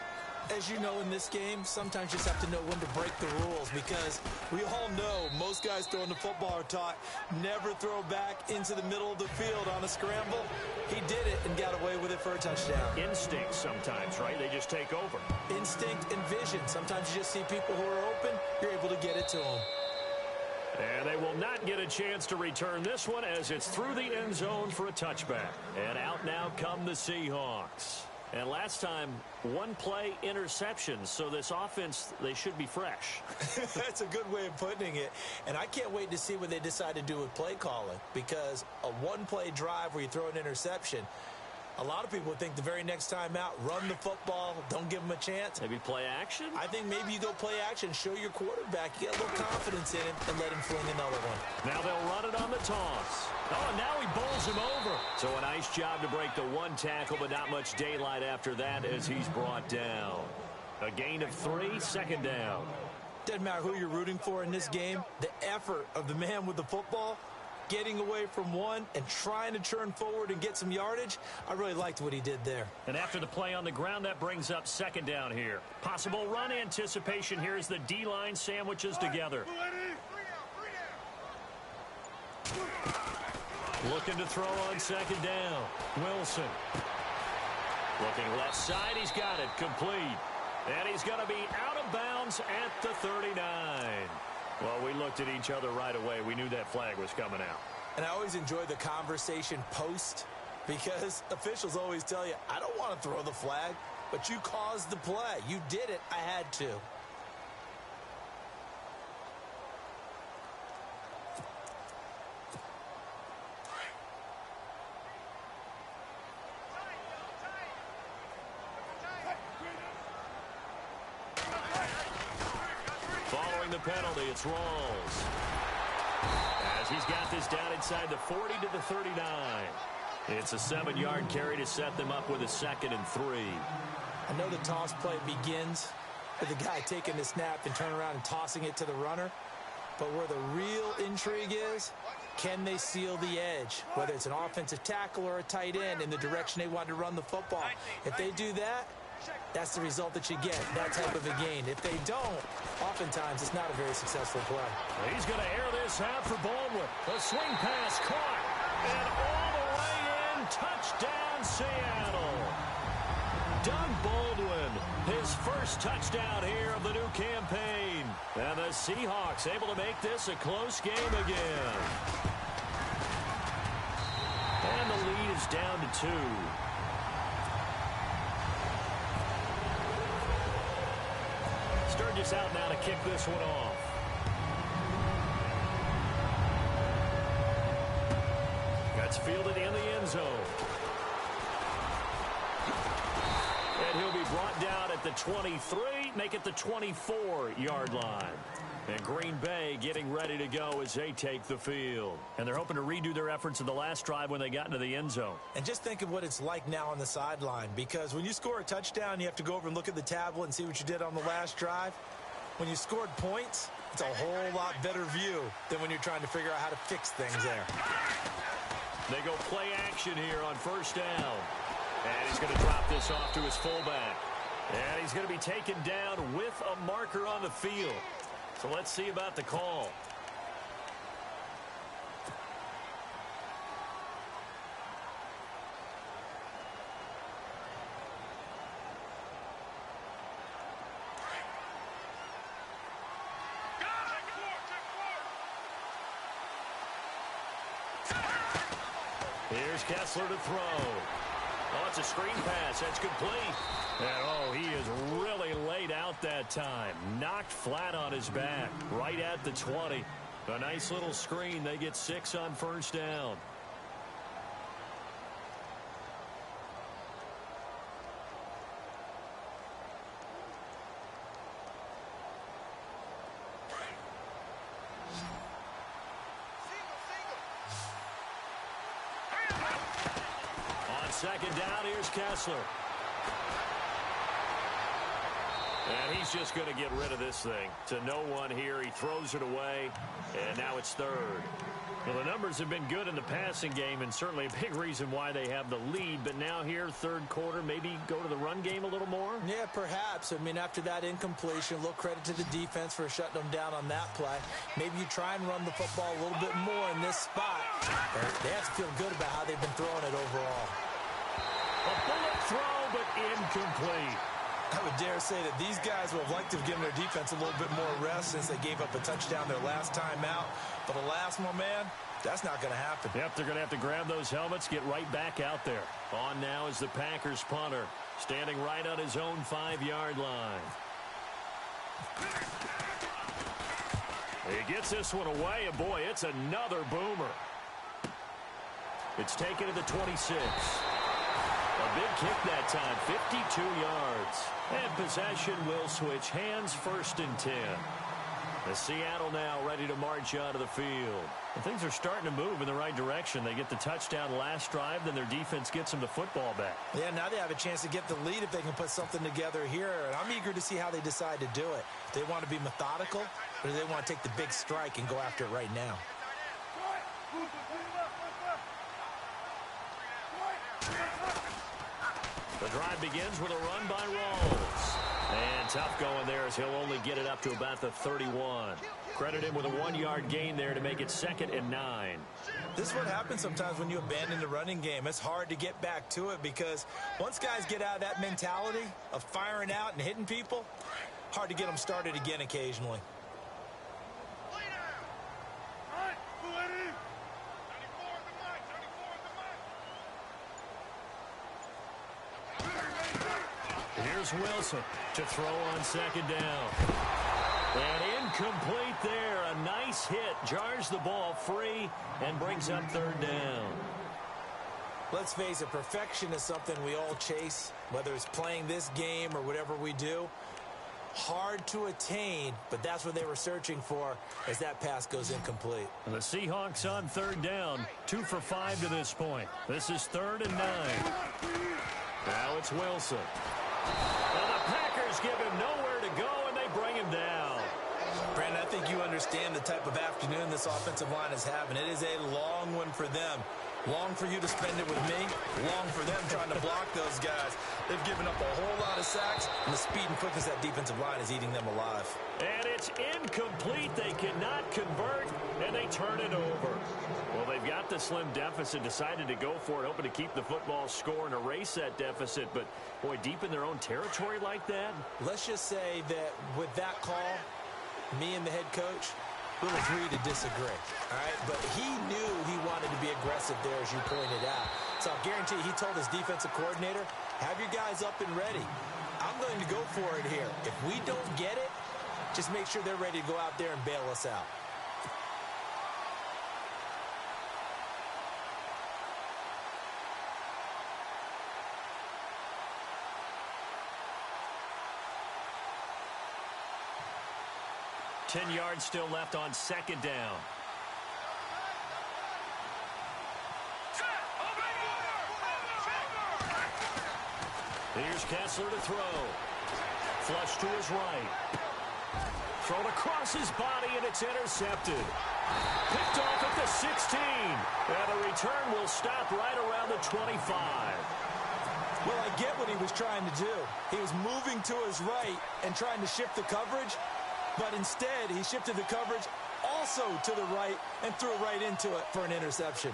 As you know in this game, sometimes you just have to know when to break the rules because we all know most guys throwing the football are taught never throw back into the middle of the field on a scramble. He did it and got away with it for a touchdown. Instinct sometimes, right? They just take over. Instinct and vision. Sometimes you just see people who are open, you're able to get it to them. And they will not get a chance to return this one as it's through the end zone for a touchback. And out now come the Seahawks. And last time, one play interception, so this offense, they should be fresh. That's a good way of putting it. And I can't wait to see what they decide to do with play calling, because a one-play drive where you throw an interception, a lot of people would think the very next time out, run the football, don't give them a chance. Maybe play action? I think maybe you go play action, show your quarterback, get a little confidence in him, and let him fling another one. Now they'll run it on the toss. Oh, and now he bowls him over. So a nice job to break the one tackle, but not much daylight after that as he's brought down. A gain of 3, second down. Doesn't matter who you're rooting for in this game, the effort of the man with the football, getting away from one and trying to turn forward and get some yardage, I really liked what he did there. And after the play on the ground, that brings up second down here. Possible run anticipation here as the D-line sandwiches together. Looking to throw on second down. Wilson. Looking left side, he's got it complete. And he's going to be out of bounds at the 39. Well, we looked at each other right away. We knew that flag was coming out. And I always enjoy the conversation post because officials always tell you, I don't want to throw the flag, but you caused the play. You did it. I had to. Following the penalty, it's Rawls. As he's got this down inside the 40 to the 39. It's a 7-yard carry to set them up with a 2nd and 3. I know the toss play begins with the guy taking the snap and turning around and tossing it to the runner. But where the real intrigue is, can they seal the edge? Whether it's an offensive tackle or a tight end in the direction they want to run the football. If they do that, that's the result that you get, that type of a gain. If they don't, oftentimes it's not a very successful play. He's going to air this out for Baldwin. The swing pass caught. And all the way in, touchdown Seattle. Doug Baldwin, his first touchdown here of the new campaign. And the Seahawks able to make this a close game again. And the lead is down to 2. Sturgis out now to kick this one off. That's fielded in the end zone. And he'll be brought down at the 23, make it the 24-yard line. And Green Bay getting ready to go as they take the field. And they're hoping to redo their efforts in the last drive when they got into the end zone. And just think of what it's like now on the sideline, because when you score a touchdown, you have to go over and look at the tablet and see what you did on the last drive. When you scored points, it's a whole lot better view than when you're trying to figure out how to fix things there. They go play action here on first down. And he's going to drop this off to his fullback. And he's going to be taken down with a marker on the field. So let's see about the call. Here's Kessler to throw. Oh, it's a screen pass. That's complete. And, oh, he is really laid out that time. Knocked flat on his back. Right at the 20. A nice little screen. They get 6 on first down. Second down, here's Kessler. And he's just going to get rid of this thing. To no one here. He throws it away, and now it's third. Well, the numbers have been good in the passing game, and certainly a big reason why they have the lead. But now here, third quarter, maybe go to the run game a little more? Yeah, perhaps. I mean, after that incompletion, a little credit to the defense for shutting them down on that play. Maybe you try and run the football a little bit more in this spot. They have to feel good about how they've been throwing it overall. A bullet throw, but incomplete. I would dare say that these guys would have liked to have given their defense a little bit more rest since they gave up a touchdown their last time out. But alas, my man, that's not going to happen. Yep, they're going to have to grab those helmets, get right back out there. On now is the Packers punter, standing right on his own 5-yard line. He gets this one away, and boy, it's another boomer. It's taken to the 26. A big kick that time, 52 yards. And possession will switch hands, 1st and 10. The Seattle now ready to march out of the field. And things are starting to move in the right direction. They get the touchdown last drive, then their defense gets them the football back. Yeah, now they have a chance to get the lead if they can put something together here. And I'm eager to see how they decide to do it. Do they want to be methodical, or do they want to take the big strike and go after it right now? The drive begins with a run by Rawls. And tough going there as he'll only get it up to about the 31. Credit him with a 1-yard gain there to make it 2nd and 9. This is what happens sometimes when you abandon the running game. It's hard to get back to it because once guys get out of that mentality of firing out and hitting people, hard to get them started again occasionally. Wilson to throw on 2nd down. And incomplete there. A nice hit. Jars the ball free and brings up 3rd down. Let's face it, perfection is something we all chase, whether it's playing this game or whatever we do. Hard to attain, but that's what they were searching for as that pass goes incomplete. And the Seahawks on 3rd down. 2 for 5 to this point. This is 3rd and 9. Now it's Wilson. Well, the Packers give him nowhere to go, and they bring him down. Brandon, I think you understand the type of afternoon this offensive line is having. It is a long one for them. Long for you to spend it with me. Long for them trying to block those guys. They've given up a whole lot of sacks, and the speed and quickness of that defensive line is eating them alive. And it's incomplete. They cannot convert, and they turn it over. Well, they've got the slim deficit, decided to go for it, hoping to keep the football score and erase that deficit. But, boy, deep in their own territory like that? Let's just say that with that call, me and the head coach, we'll agree to disagree, all right? But he knew he wanted to be aggressive there, as you pointed out. So I'll guarantee you, he told his defensive coordinator, have your guys up and ready. I'm going to go for it here. If we don't get it, just make sure they're ready to go out there and bail us out. 10 yards still left on second down. Here's Kessler to throw. Flush to his right. Thrown across his body, and it's intercepted. Picked off at the 16. And the return will stop right around the 25. Well, I get what he was trying to do. He was moving to his right and trying to shift the coverage, but instead he shifted the coverage also to the right and threw right into it for an interception.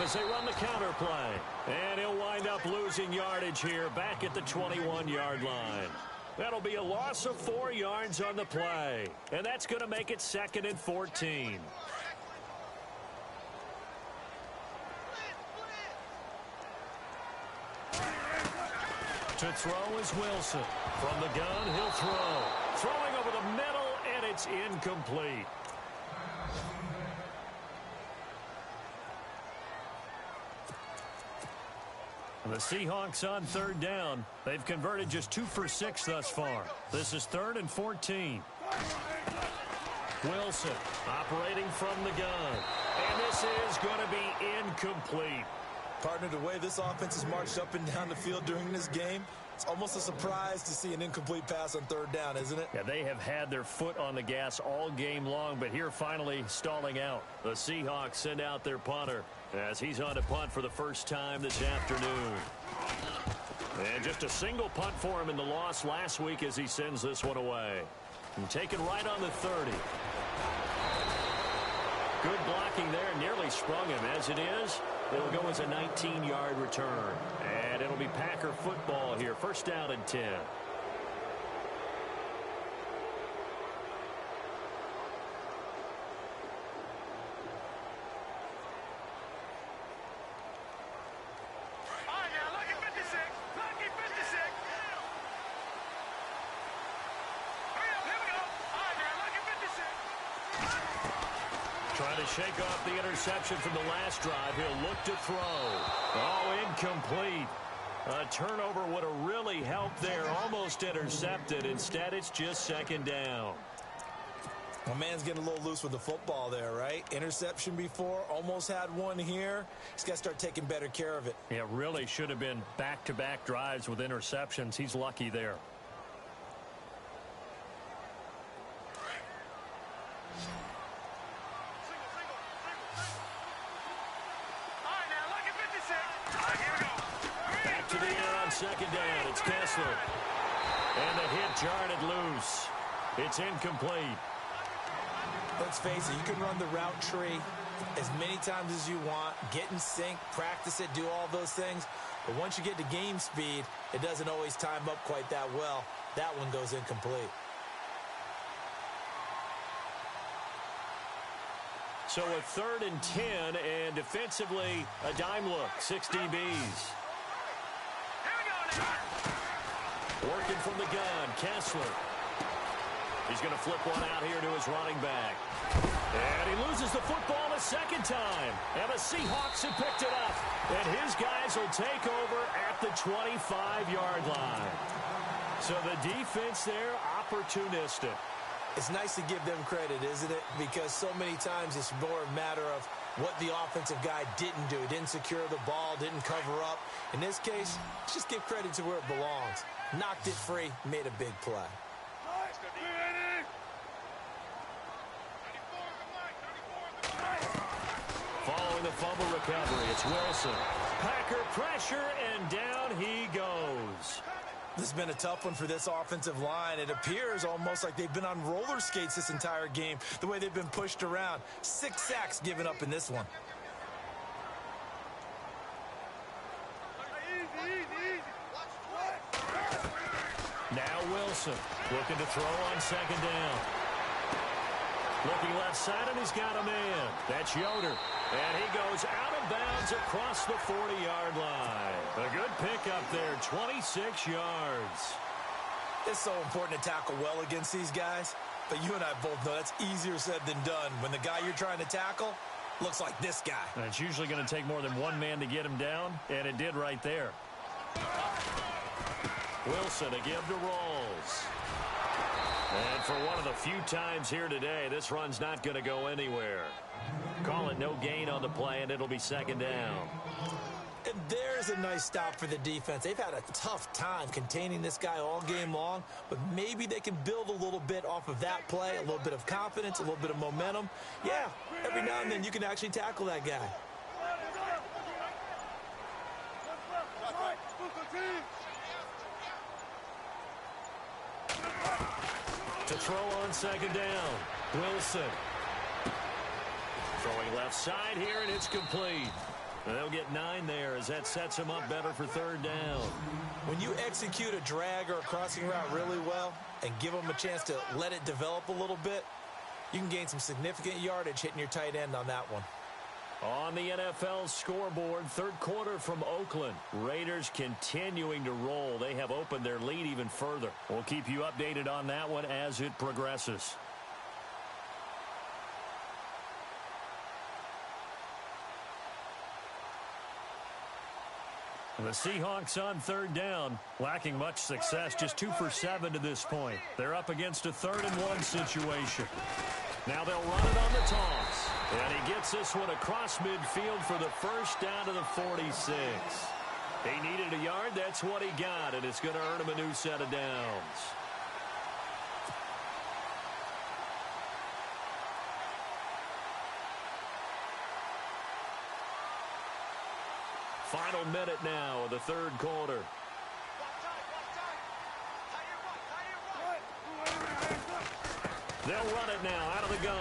As they run the counter play. And he'll wind up losing yardage here back at the 21-yard line. That'll be a loss of 4 yards on the play. And that's going to make it 2nd and 14. To throw is Wilson. From the gun, he'll throw. Throwing over the middle, and it's incomplete. The Seahawks on 3rd down. They've converted just 2 for 6 thus far. This is 3rd and 14. Wilson operating from the gun. And this is going to be incomplete. Partner, the way this offense has marched up and down the field during this game, it's almost a surprise to see an incomplete pass on 3rd down, isn't it? Yeah, they have had their foot on the gas all game long, but here finally stalling out. The Seahawks send out their punter as he's on to punt for the first time this afternoon. And just a single punt for him in the loss last week as he sends this one away. And taken right on the 30. Good blocking there, nearly sprung him. As it is, it'll go as a 19-yard return. And it'll be Packer football here. 1st down and 10. Trying to shake off the interception from the last drive. He'll look to throw. Oh, incomplete. A turnover would have really helped there. Almost intercepted. Instead, it's just 2nd down. Well, man's getting a little loose with the football there, right? Interception before, almost had one here. He's got to start taking better care of it. Yeah, really should have been back-to-back drives with interceptions. He's lucky there. Back to the air on 2nd down. It's Kessler. And the hit jarred it loose. It's incomplete. Let's face it, you can run the route tree as many times as you want, get in sync, practice it, do all those things. But once you get to game speed, it doesn't always time up quite that well. That one goes incomplete. So a 3rd and 10, and defensively, a dime look. 6 DBs. Working from the gun, Kessler. He's going to flip one out here to his running back. And he loses the football a 2nd time. And the Seahawks have picked it up. And his guys will take over at the 25-yard line. So the defense there, opportunistic. It's nice to give them credit, isn't it? Because so many times it's more a matter of what the offensive guy didn't do. He didn't secure the ball, didn't cover up. In this case, just give credit to where it belongs. Knocked it free, made a big play. Following the fumble recovery, it's Wilson. Packer pressure, and down he goes. This has been a tough one for this offensive line. It appears almost like they've been on roller skates this entire game, the way they've been pushed around. 6 sacks given up in this one. Now Wilson looking to throw on 2nd down. Looking left side, and he's got a man. That's Yoder. And he goes out of bounds across the 40-yard line. A good pickup there, 26 yards. It's so important to tackle well against these guys, but you and I both know that's easier said than done when the guy you're trying to tackle looks like this guy. And it's usually going to take more than one man to get him down, and it did right there. Wilson to give to Rolls. And for one of the few times here today, this run's not going to go anywhere. Call it no gain on the play, and it'll be second down. And there's a nice stop for the defense. They've had a tough time containing this guy all game long, but maybe they can build a little bit off of that play, a little bit of confidence, a little bit of momentum. Yeah, every now and then you can actually tackle that guy. To throw on second down, Wilson. Throwing left side here, and it's complete. They'll get 9 there as that sets him up better for third down. When you execute a drag or a crossing route really well and give them a chance to let it develop a little bit, you can gain some significant yardage hitting your tight end on that one. On the NFL scoreboard, third quarter from Oakland. Raiders continuing to roll. They have opened their lead even further. We'll keep you updated on that one as it progresses. The Seahawks on third down, lacking much success, just 2 for 7 to this point. They're up against a 3rd-and-1 situation. Now they'll run it on the toss. And he gets this one across midfield for the first down to the 46. He needed a yard, that's what he got, and it's going to earn him a new set of downs. Final minute now of the third quarter. They'll run it now out of the gun.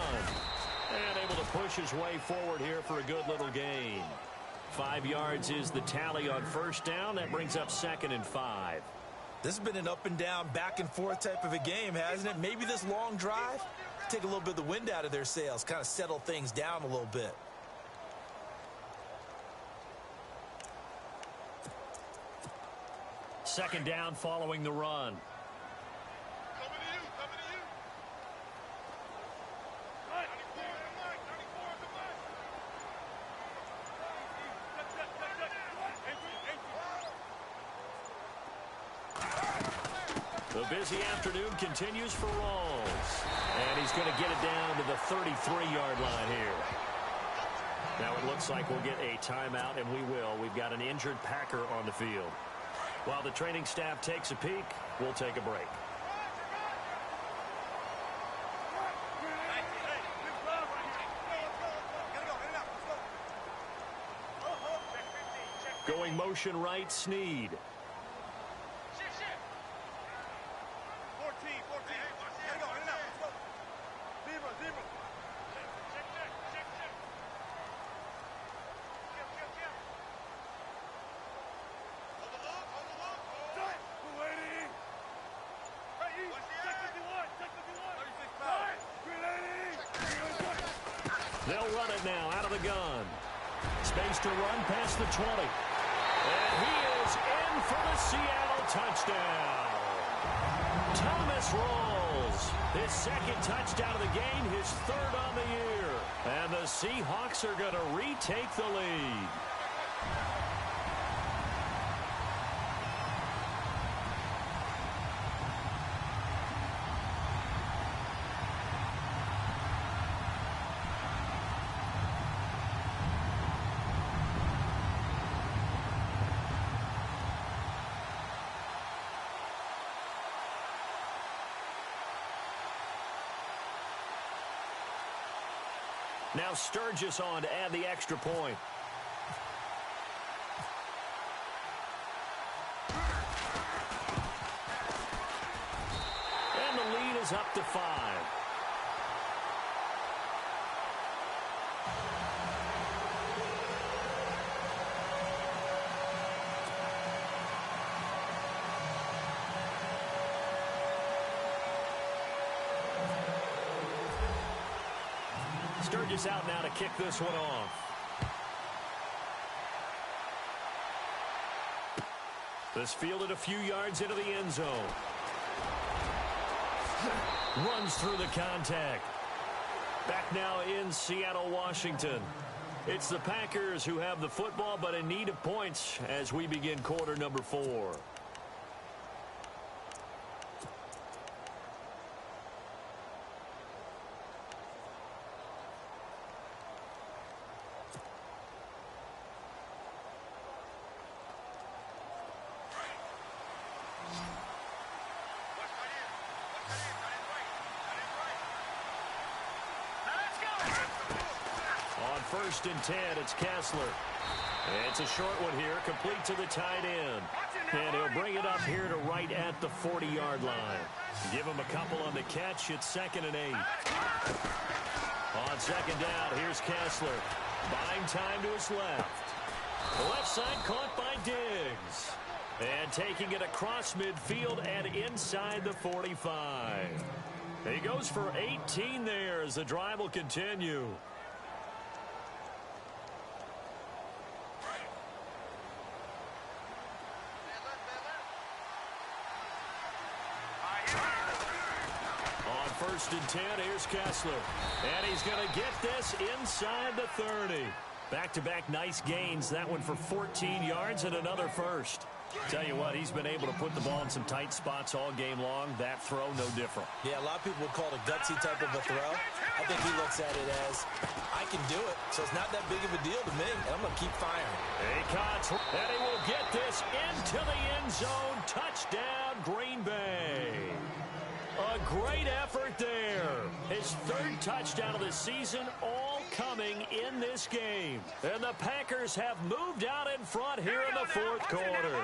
And able to push his way forward here for a good little gain. 5 yards is the tally on first down. That brings up 2nd and 5. This has been an up and down, back and forth type of a game, hasn't it? Maybe this long drive, take a little bit of the wind out of their sails, kind of settle things down a little bit. Second down following the run. The busy afternoon continues for Rawls. And he's going to get it down to the 33-yard line here. Now it looks like we'll get a timeout, and we will. We've got an injured Packer on the field. While the training staff takes a peek, we'll take a break. Going motion right, Snead. They'll run it now out of the gun. Space to run past the 20. And he is in for the Seattle touchdown. Thomas Rawls, his 2nd touchdown of the game, his 3rd on the year. And the Seahawks are going to retake the lead. Now Sturgis on to add the extra point. And the lead is up to 5. Sturgis out now to kick this one off. This fielded a few yards into the end zone. Runs through the contact. Back now in Seattle, Washington. It's the Packers who have the football, but in need of points as we begin quarter number 4. First and 10, it's Kessler. It's a short one here, complete to the tight end. And he'll bring it up here to right at the 40-yard line. Give him a couple on the catch. It's 2nd and 8. On second down, here's Kessler. Buying time to his left. The left side caught by Diggs. And taking it across midfield and inside the 45. He goes for 18 there as the drive will continue. First and 10, here's Kessler. And he's going to get this inside the 30. Back-to-back nice gains. That one for 14 yards and another first. Tell you what, he's been able to put the ball in some tight spots all game long. That throw, no different. Yeah, a lot of people would call it a gutsy type of a throw. I think he looks at it as, I can do it, so it's not that big of a deal to me, and I'm going to keep firing. He cuts, and he will get this into the end zone. Touchdown, Green Bay. A great effort there. His 3rd touchdown of the season, all coming in this game. And the Packers have moved out in front here in the 4th quarter.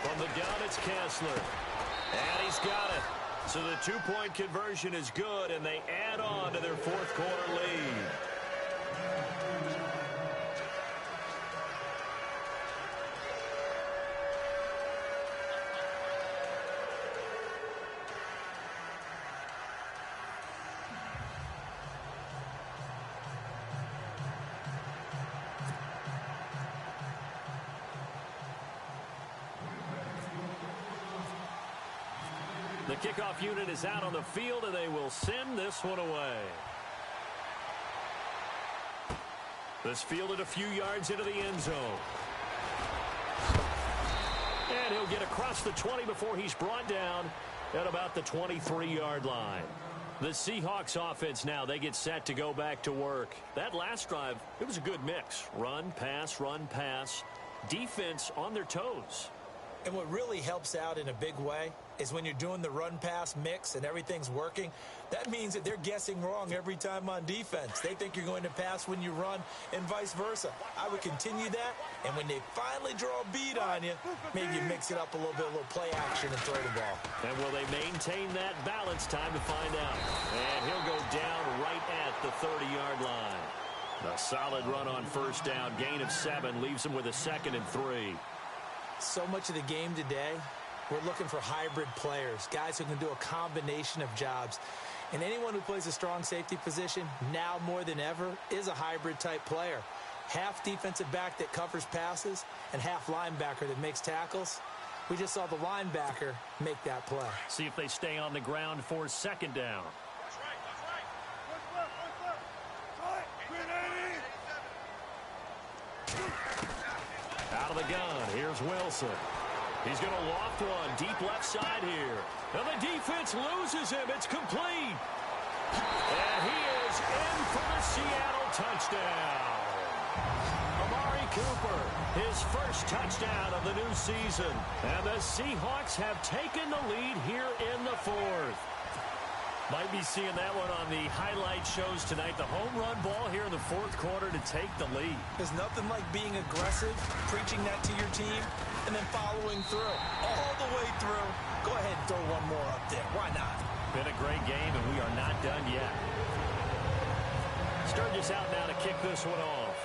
From the gun, it's Kessler. And he's got it. So the 2-point conversion is good, and they add on to their 4th quarter lead. The kickoff unit is out on the field, and they will send this one away. This fielded a few yards into the end zone. And he'll get across the 20 before he's brought down at about the 23-yard line. The Seahawks offense now, they get set to go back to work. That last drive, it was a good mix. Run, pass, defense on their toes. And what really helps out in a big way is when you're doing the run-pass mix and everything's working, that means that they're guessing wrong every time on defense. They think you're going to pass when you run and vice versa. I would continue that, and when they finally draw a bead on you, maybe you mix it up a little bit, a little play action and throw the ball. And will they maintain that balance? Time to find out. And he'll go down right at the 30-yard line. A solid run on first down. Gain of 7 leaves him with a 2nd and 3. So much of the game today, we're looking for hybrid players, guys who can do a combination of jobs. And anyone who plays a strong safety position, now more than ever, is a hybrid type player. Half defensive back that covers passes and half linebacker that makes tackles. We just saw the linebacker make that play. See if they stay on the ground for 2nd down. Out of the gun, here's Wilson. He's going to loft one deep left side here. And the defense loses him. It's complete. And he is in for the Seattle touchdown. Amari Cooper, his first touchdown of the new season. And the Seahawks have taken the lead here in the 4th. Might be seeing that one on the highlight shows tonight. The home run ball here in the 4th quarter to take the lead. There's nothing like being aggressive, preaching that to your team, and then following through. All the way through. Go ahead and throw one more up there. Why not? Been a great game, and we are not done yet. Sturgis out now to kick this one off.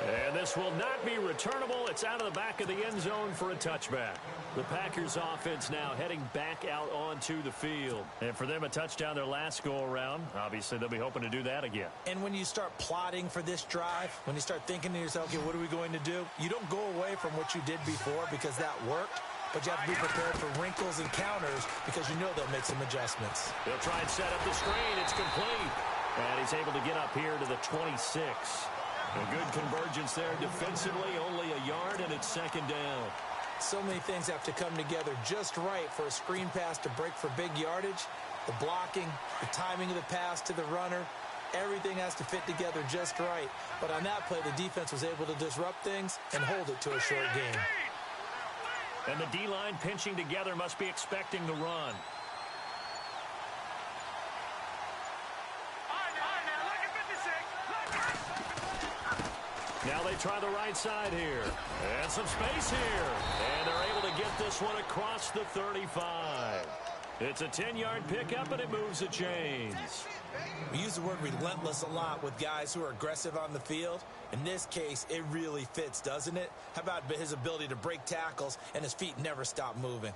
And this will not be returnable. It's out of the back of the end zone for a touchback. The Packers offense now heading back out onto the field. And for them, a touchdown their last go-around. Obviously, they'll be hoping to do that again. And when you start plotting for this drive, when you start thinking to yourself, okay, what are we going to do? You don't go away from what you did before because that worked. But you have to be prepared for wrinkles and counters because you know they'll make some adjustments. They'll try and set up the screen. It's complete. And he's able to get up here to the 26. A good convergence there defensively, only a yard, and it's second down. So many things have to come together just right for a screen pass to break for big yardage. The blocking, the timing of the pass to the runner, everything has to fit together just right. But on that play, the defense was able to disrupt things and hold it to a short game. And the D-line pinching together must be expecting the run. Now they try the right side here. And some space here. And they're able to get this one across the 35. It's a 10-yard pickup, and it moves the chains. We use the word relentless a lot with guys who are aggressive on the field. In this case, it really fits, doesn't it? How about his ability to break tackles, and his feet never stop moving?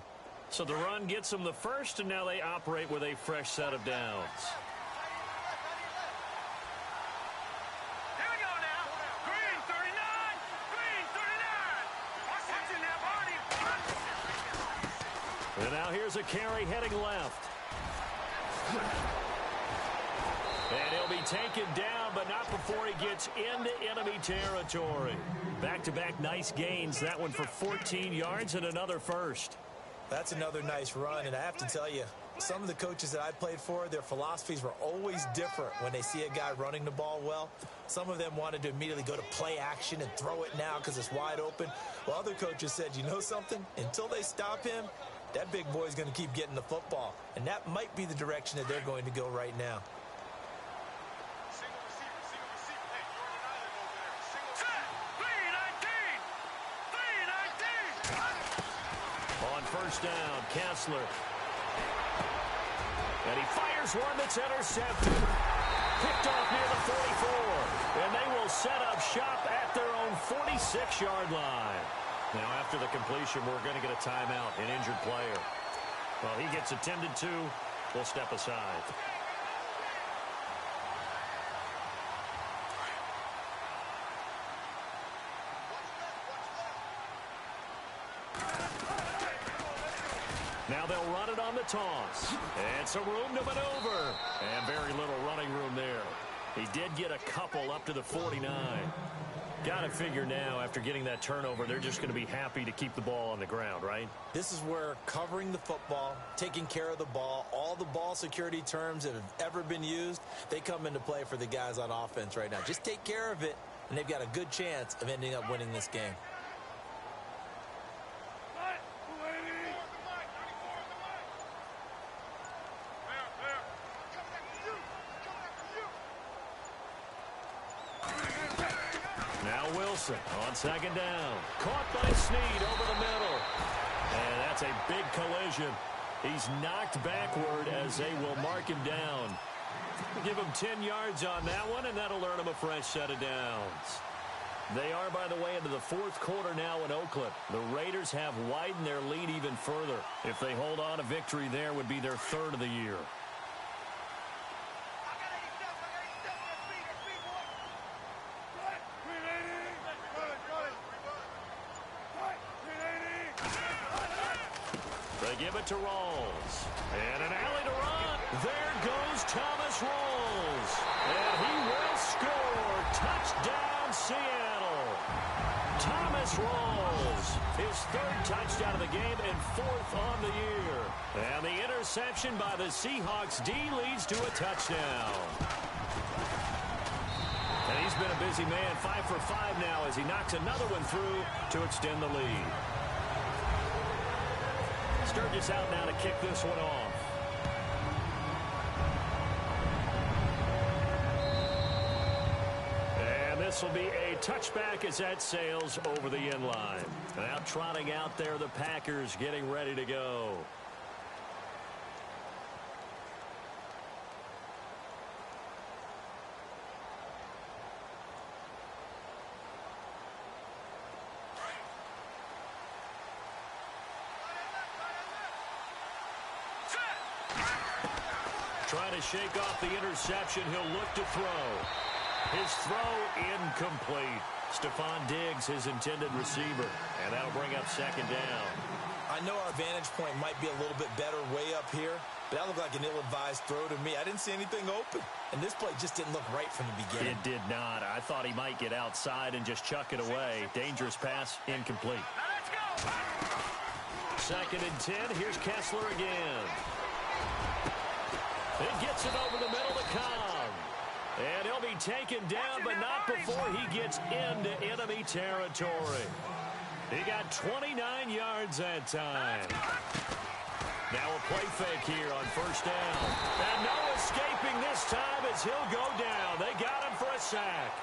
So the run gets them the first, and now they operate with a fresh set of downs. Here we go now. Green 39. Green 39. Watch it now, Barney. And now here's a carry heading left. And he'll be taken down, but not before he gets into enemy territory. Back-to-back nice gains. That one for 14 yards and another first. That's another nice run, and I have to tell you, some of the coaches that I played for, their philosophies were always different when they see a guy running the ball well. Some of them wanted to immediately go to play action and throw it now because it's wide open. While other coaches said, you know something? Until they stop him, that big boy's going to keep getting the football. And that might be the direction that they're going to go right now. First down, Kessler. And he fires one that's intercepted. Picked off near the 44. And they will set up shop at their own 46-yard line. Now, after the completion, we're going to get a timeout, an injured player. Well, he gets attended to. We'll step aside. Now they'll run it on the toss. And some room to maneuver. And very little running room there. He did get a couple up to the 49. Got to figure now, after getting that turnover, they're just going to be happy to keep the ball on the ground, right? This is where covering the football, taking care of the ball, all the ball security terms that have ever been used, they come into play for the guys on offense right now. Just take care of it, and they've got a good chance of ending up winning this game. On second down. Caught by Snead over the middle. And that's a big collision. He's knocked backward as they will mark him down. Give him 10 yards on that one, and that'll earn him a fresh set of downs. They are, by the way, into the fourth quarter now in Oakland. The Raiders have widened their lead even further. If they hold on, a victory there would be their third of the year. Give it to Rawls. And an alley to run. There goes Thomas Rawls. And he will score. Touchdown, Seattle. Thomas Rawls. His third touchdown of the game and fourth on the year. And the interception by the Seahawks D leads to a touchdown. And he's been a busy man. 5 for 5 now as he knocks another one through to extend the lead. Sturgis out now to kick this one off. And this will be a touchback as that sails over the end line. Now trotting out there, the Packers getting ready to go. Trying to shake off the interception. He'll look to throw. His throw incomplete. Stephon Diggs, his intended receiver. And that'll bring up second down. I know our vantage point might be a little bit better way up here, but that looked like an ill-advised throw to me. I didn't see anything open. And this play just didn't look right from the beginning. It did not. I thought he might get outside and just chuck it away. Dangerous pass, incomplete. Now let's go. 2nd and 10. Here's Kessler again. It gets it over the middle to Cobb. And he'll be taken down, but not before he gets into enemy territory. He got 29 yards that time. Now a play fake here on 1st down. And no escaping this time as he'll go down. They got him for a sack.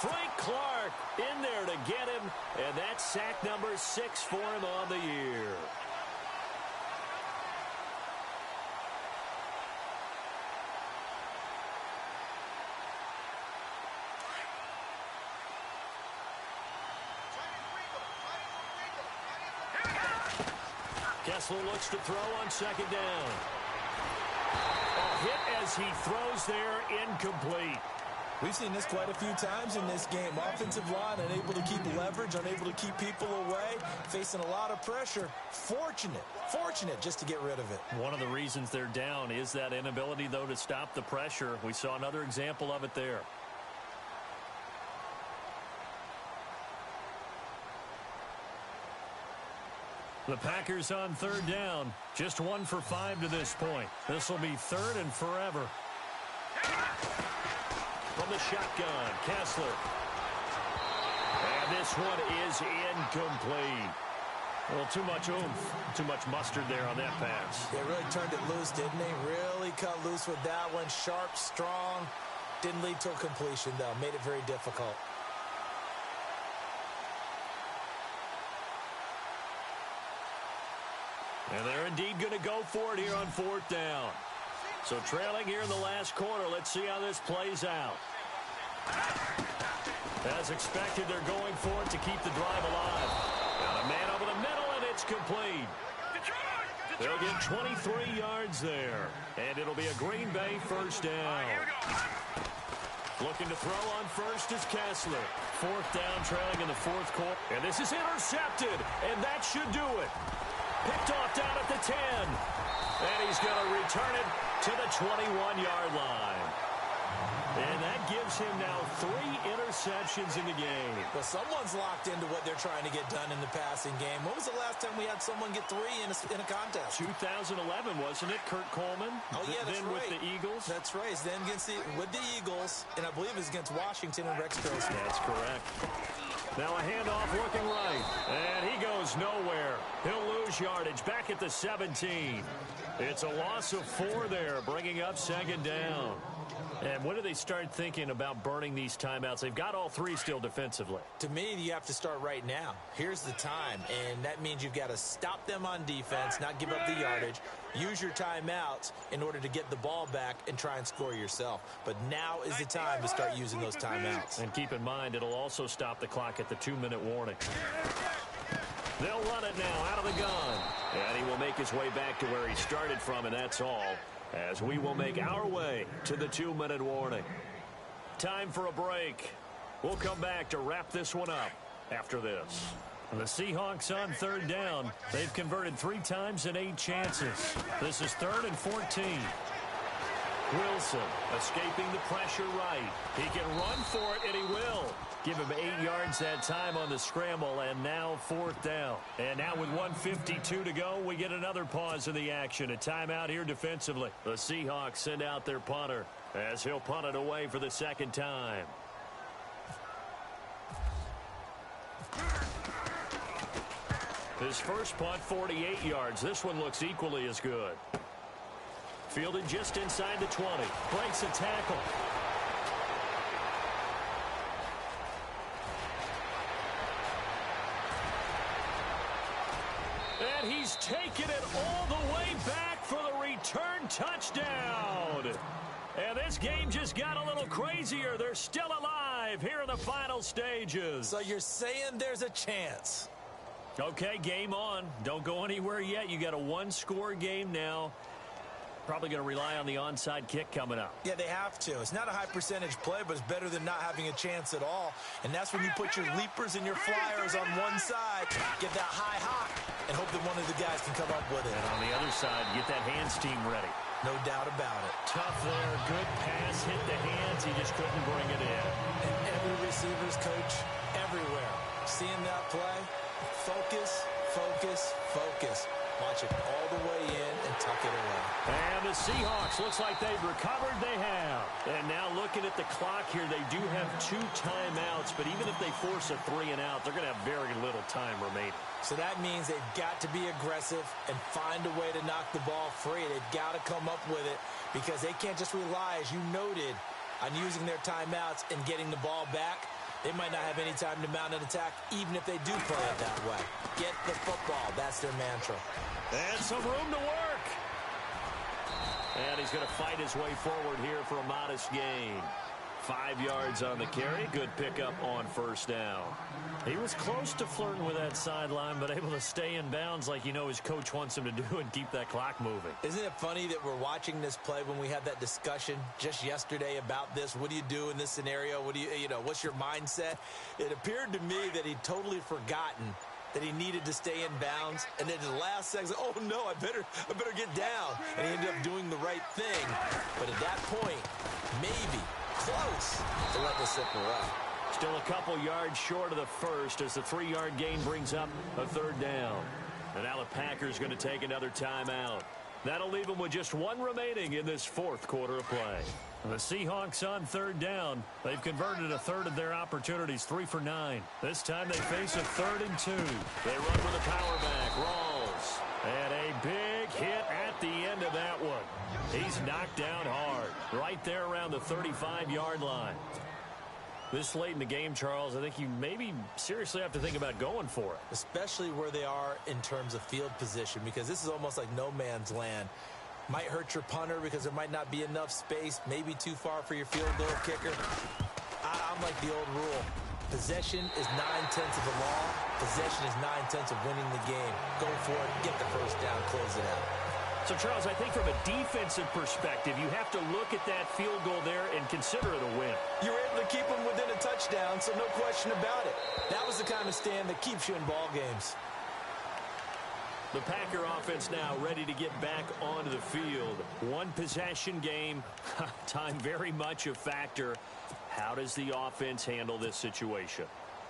Frank Clark in there to get him, and that's sack number 6 for him on the year. Kessler looks to throw on 2nd down. A hit as he throws there, incomplete. We've seen this quite a few times in this game. Offensive line unable to keep leverage, unable to keep people away, facing a lot of pressure. Fortunate just to get rid of it. One of the reasons they're down is that inability, though, to stop the pressure. We saw another example of it there. The Packers on 3rd down. Just 1 for 5 to this point. This will be 3rd and forever. From the shotgun, Kessler. And this one is incomplete. Well, too much oomph, too much mustard there on that pass. They really turned it loose, didn't they? Really cut loose with that one. Sharp, strong. Didn't lead to a completion, though. Made it very difficult. And they're indeed going to go for it here on 4th down. So trailing here in the last quarter. Let's see how this plays out. As expected, they're going for it to keep the drive alive. Got a man over the middle, and it's complete. They'll get 23 yards there. And it'll be a Green Bay 1st down. Looking to throw on 1st is Kessler. 4th down, trailing in the 4th quarter. And this is intercepted, and that should do it. Picked off down at the 10. And he's going to return it to the 21-yard line. And that gives him now 3 interceptions in the game. Well, someone's locked into what they're trying to get done in the passing game. When was the last time we had someone get 3 in a contest? 2011, wasn't it? Kurt Coleman? Oh, yeah, that's then right. With the Eagles? That's right. Then with the Eagles, and I believe it was against Washington and Rex Grossman. That's correct. Now a handoff looking right. And he goes nowhere. He'll lose yardage back at the 17. It's a loss of 4 there, bringing up 2nd down. And when do they start thinking about burning these timeouts? They've got all 3 still defensively. To me, you have to start right now. Here's the time, and that means you've got to stop them on defense, not give up the yardage, use your timeouts in order to get the ball back and try and score yourself. But now is the time to start using those timeouts. And keep in mind, it'll also stop the clock at the 2-minute warning. They'll run it now out of the gun. And he will make his way back to where he started from, and that's all. As we will make our way to the 2-minute warning. Time for a break. We'll come back to wrap this one up after this. The Seahawks on 3rd down. They've converted 3 times in 8 chances. This is 3rd and 14. Wilson escaping the pressure right. He can run for it, and he will. Give him 8 yards that time on the scramble, and now 4th down. And now with 1:52 to go, we get another pause in the action. A timeout here defensively. The Seahawks send out their punter as he'll punt it away for the 2nd time. His first punt, 48 yards. This one looks equally as good. Fielded just inside the 20. Breaks a tackle. And he's taken it all the way back for the return touchdown. And this game just got a little crazier. They're still alive here in the final stages. So you're saying there's a chance? Okay, game on. Don't go anywhere yet. You got a 1-score game now. Probably going to rely on the onside kick coming up. Yeah, they have to. It's not a high percentage play, but it's better than not having a chance at all. And that's when you put your leapers and your flyers on one side, get that high hop, and hope that one of the guys can come up with it. And on the other side, get that hands team ready. No doubt about it. Tough there. Good pass. Hit the hands. He just couldn't bring it in. And every receiver's coach everywhere. Seeing that play, focus, focus, focus. Watch it all the way in and tuck it away. And the Seahawks, looks like they've recovered. They have. And now looking at the clock here, they do have 2 timeouts, but even if they force a 3 and out, they're going to have very little time remaining. So that means they've got to be aggressive and find a way to knock the ball free. They've got to come up with it because they can't just rely, as you noted, on using their timeouts and getting the ball back. They might not have any time to mount an attack, even if they do play it that way. Get the football. That's their mantra. And some room to work. And he's going to fight his way forward here for a modest gain. 5 yards on the carry. Good pickup on first down. He was close to flirting with that sideline, but able to stay in bounds like his coach wants him to do and keep that clock moving. Isn't it funny that we're watching this play when we had that discussion just yesterday about this? What do you do in this scenario? What do what's your mindset? It appeared to me that he'd totally forgotten that he needed to stay in bounds, and then the last second, oh no, I better get down. And he ended up doing the right thing. But at that point, maybe close to let this slip away. Still a couple yards short of the first as the 3-yard gain brings up a 3rd down. And now the Packers going to take another timeout. That'll leave them with just 1 remaining in this 4th quarter of play. The Seahawks on 3rd down. They've converted a third of their opportunities, 3 for 9. This time they face a 3rd and 2. They run with a power back. Rawls. And a big hit at the end of that one. He's knocked down hard. Right there around the 35-yard line. This late in the game, Charles, I think you maybe seriously have to think about going for it. Especially where they are in terms of field position, because this is almost like no man's land. Might hurt your punter because there might not be enough space, maybe too far for your field goal kicker. I'm like the old rule. Possession is 9/10 of the law. Possession is 9/10 of winning the game. Go for it, get the first down, close it out. So, Charles, I think from a defensive perspective, you have to look at that field goal there and consider it a win. You were able to keep them within a touchdown, so no question about it. That was the kind of stand that keeps you in ball games. The Packer offense now ready to get back onto the field. 1 possession game. Time very much a factor. How does the offense handle this situation?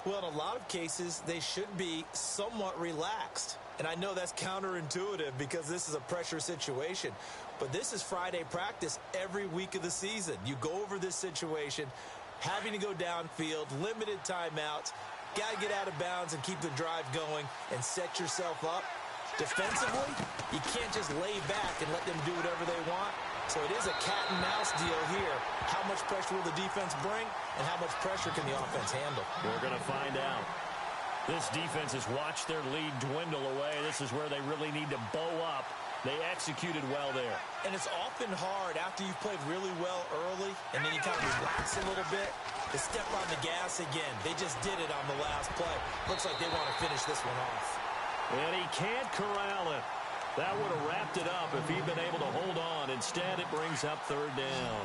Well, in a lot of cases, they should be somewhat relaxed. And I know that's counterintuitive because this is a pressure situation. But this is Friday practice every week of the season. You go over this situation, having to go downfield, limited timeouts, got to get out of bounds and keep the drive going and set yourself up. Defensively, you can't just lay back and let them do whatever they want. So it is a cat and mouse deal here. How much pressure will the defense bring and how much pressure can the offense handle? We're going to find out. This defense has watched their lead dwindle away. This is where they really need to bow up. They executed well there. And it's often hard after you've played really well early and then you kind of relax a little bit to step on the gas again. They just did it on the last play. Looks like they want to finish this one off. And he can't corral it. That would have wrapped it up if he'd been able to hold on. Instead, it brings up 3rd down.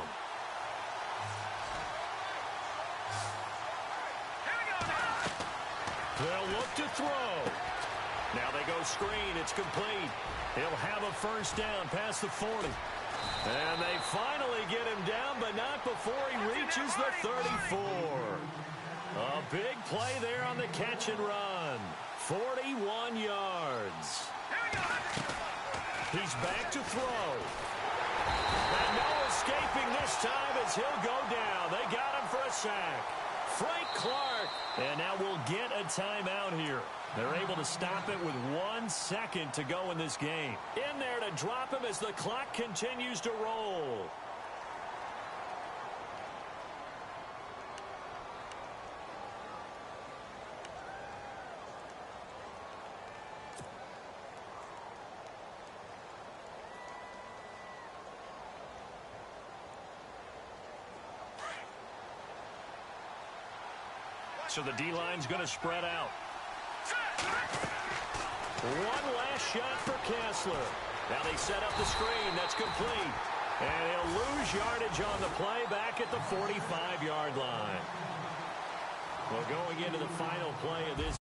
They'll look to throw. Now they go screen. It's complete. He'll have a first down past the 40. And they finally get him down, but not before he reaches the 34. A big play there on the catch and run. 41 yards. He's back to throw. And no escaping this time as he'll go down. They got him for a sack. Frank Clark. And now we'll get a timeout here. They're able to stop it with 1 second to go in this game. In there to drop him as the clock continues to roll. So the D-line's going to spread out. One last shot for Kessler. Now they set up the screen. That's complete. And he'll lose yardage on the play back at the 45-yard line. Well, going into the final play of this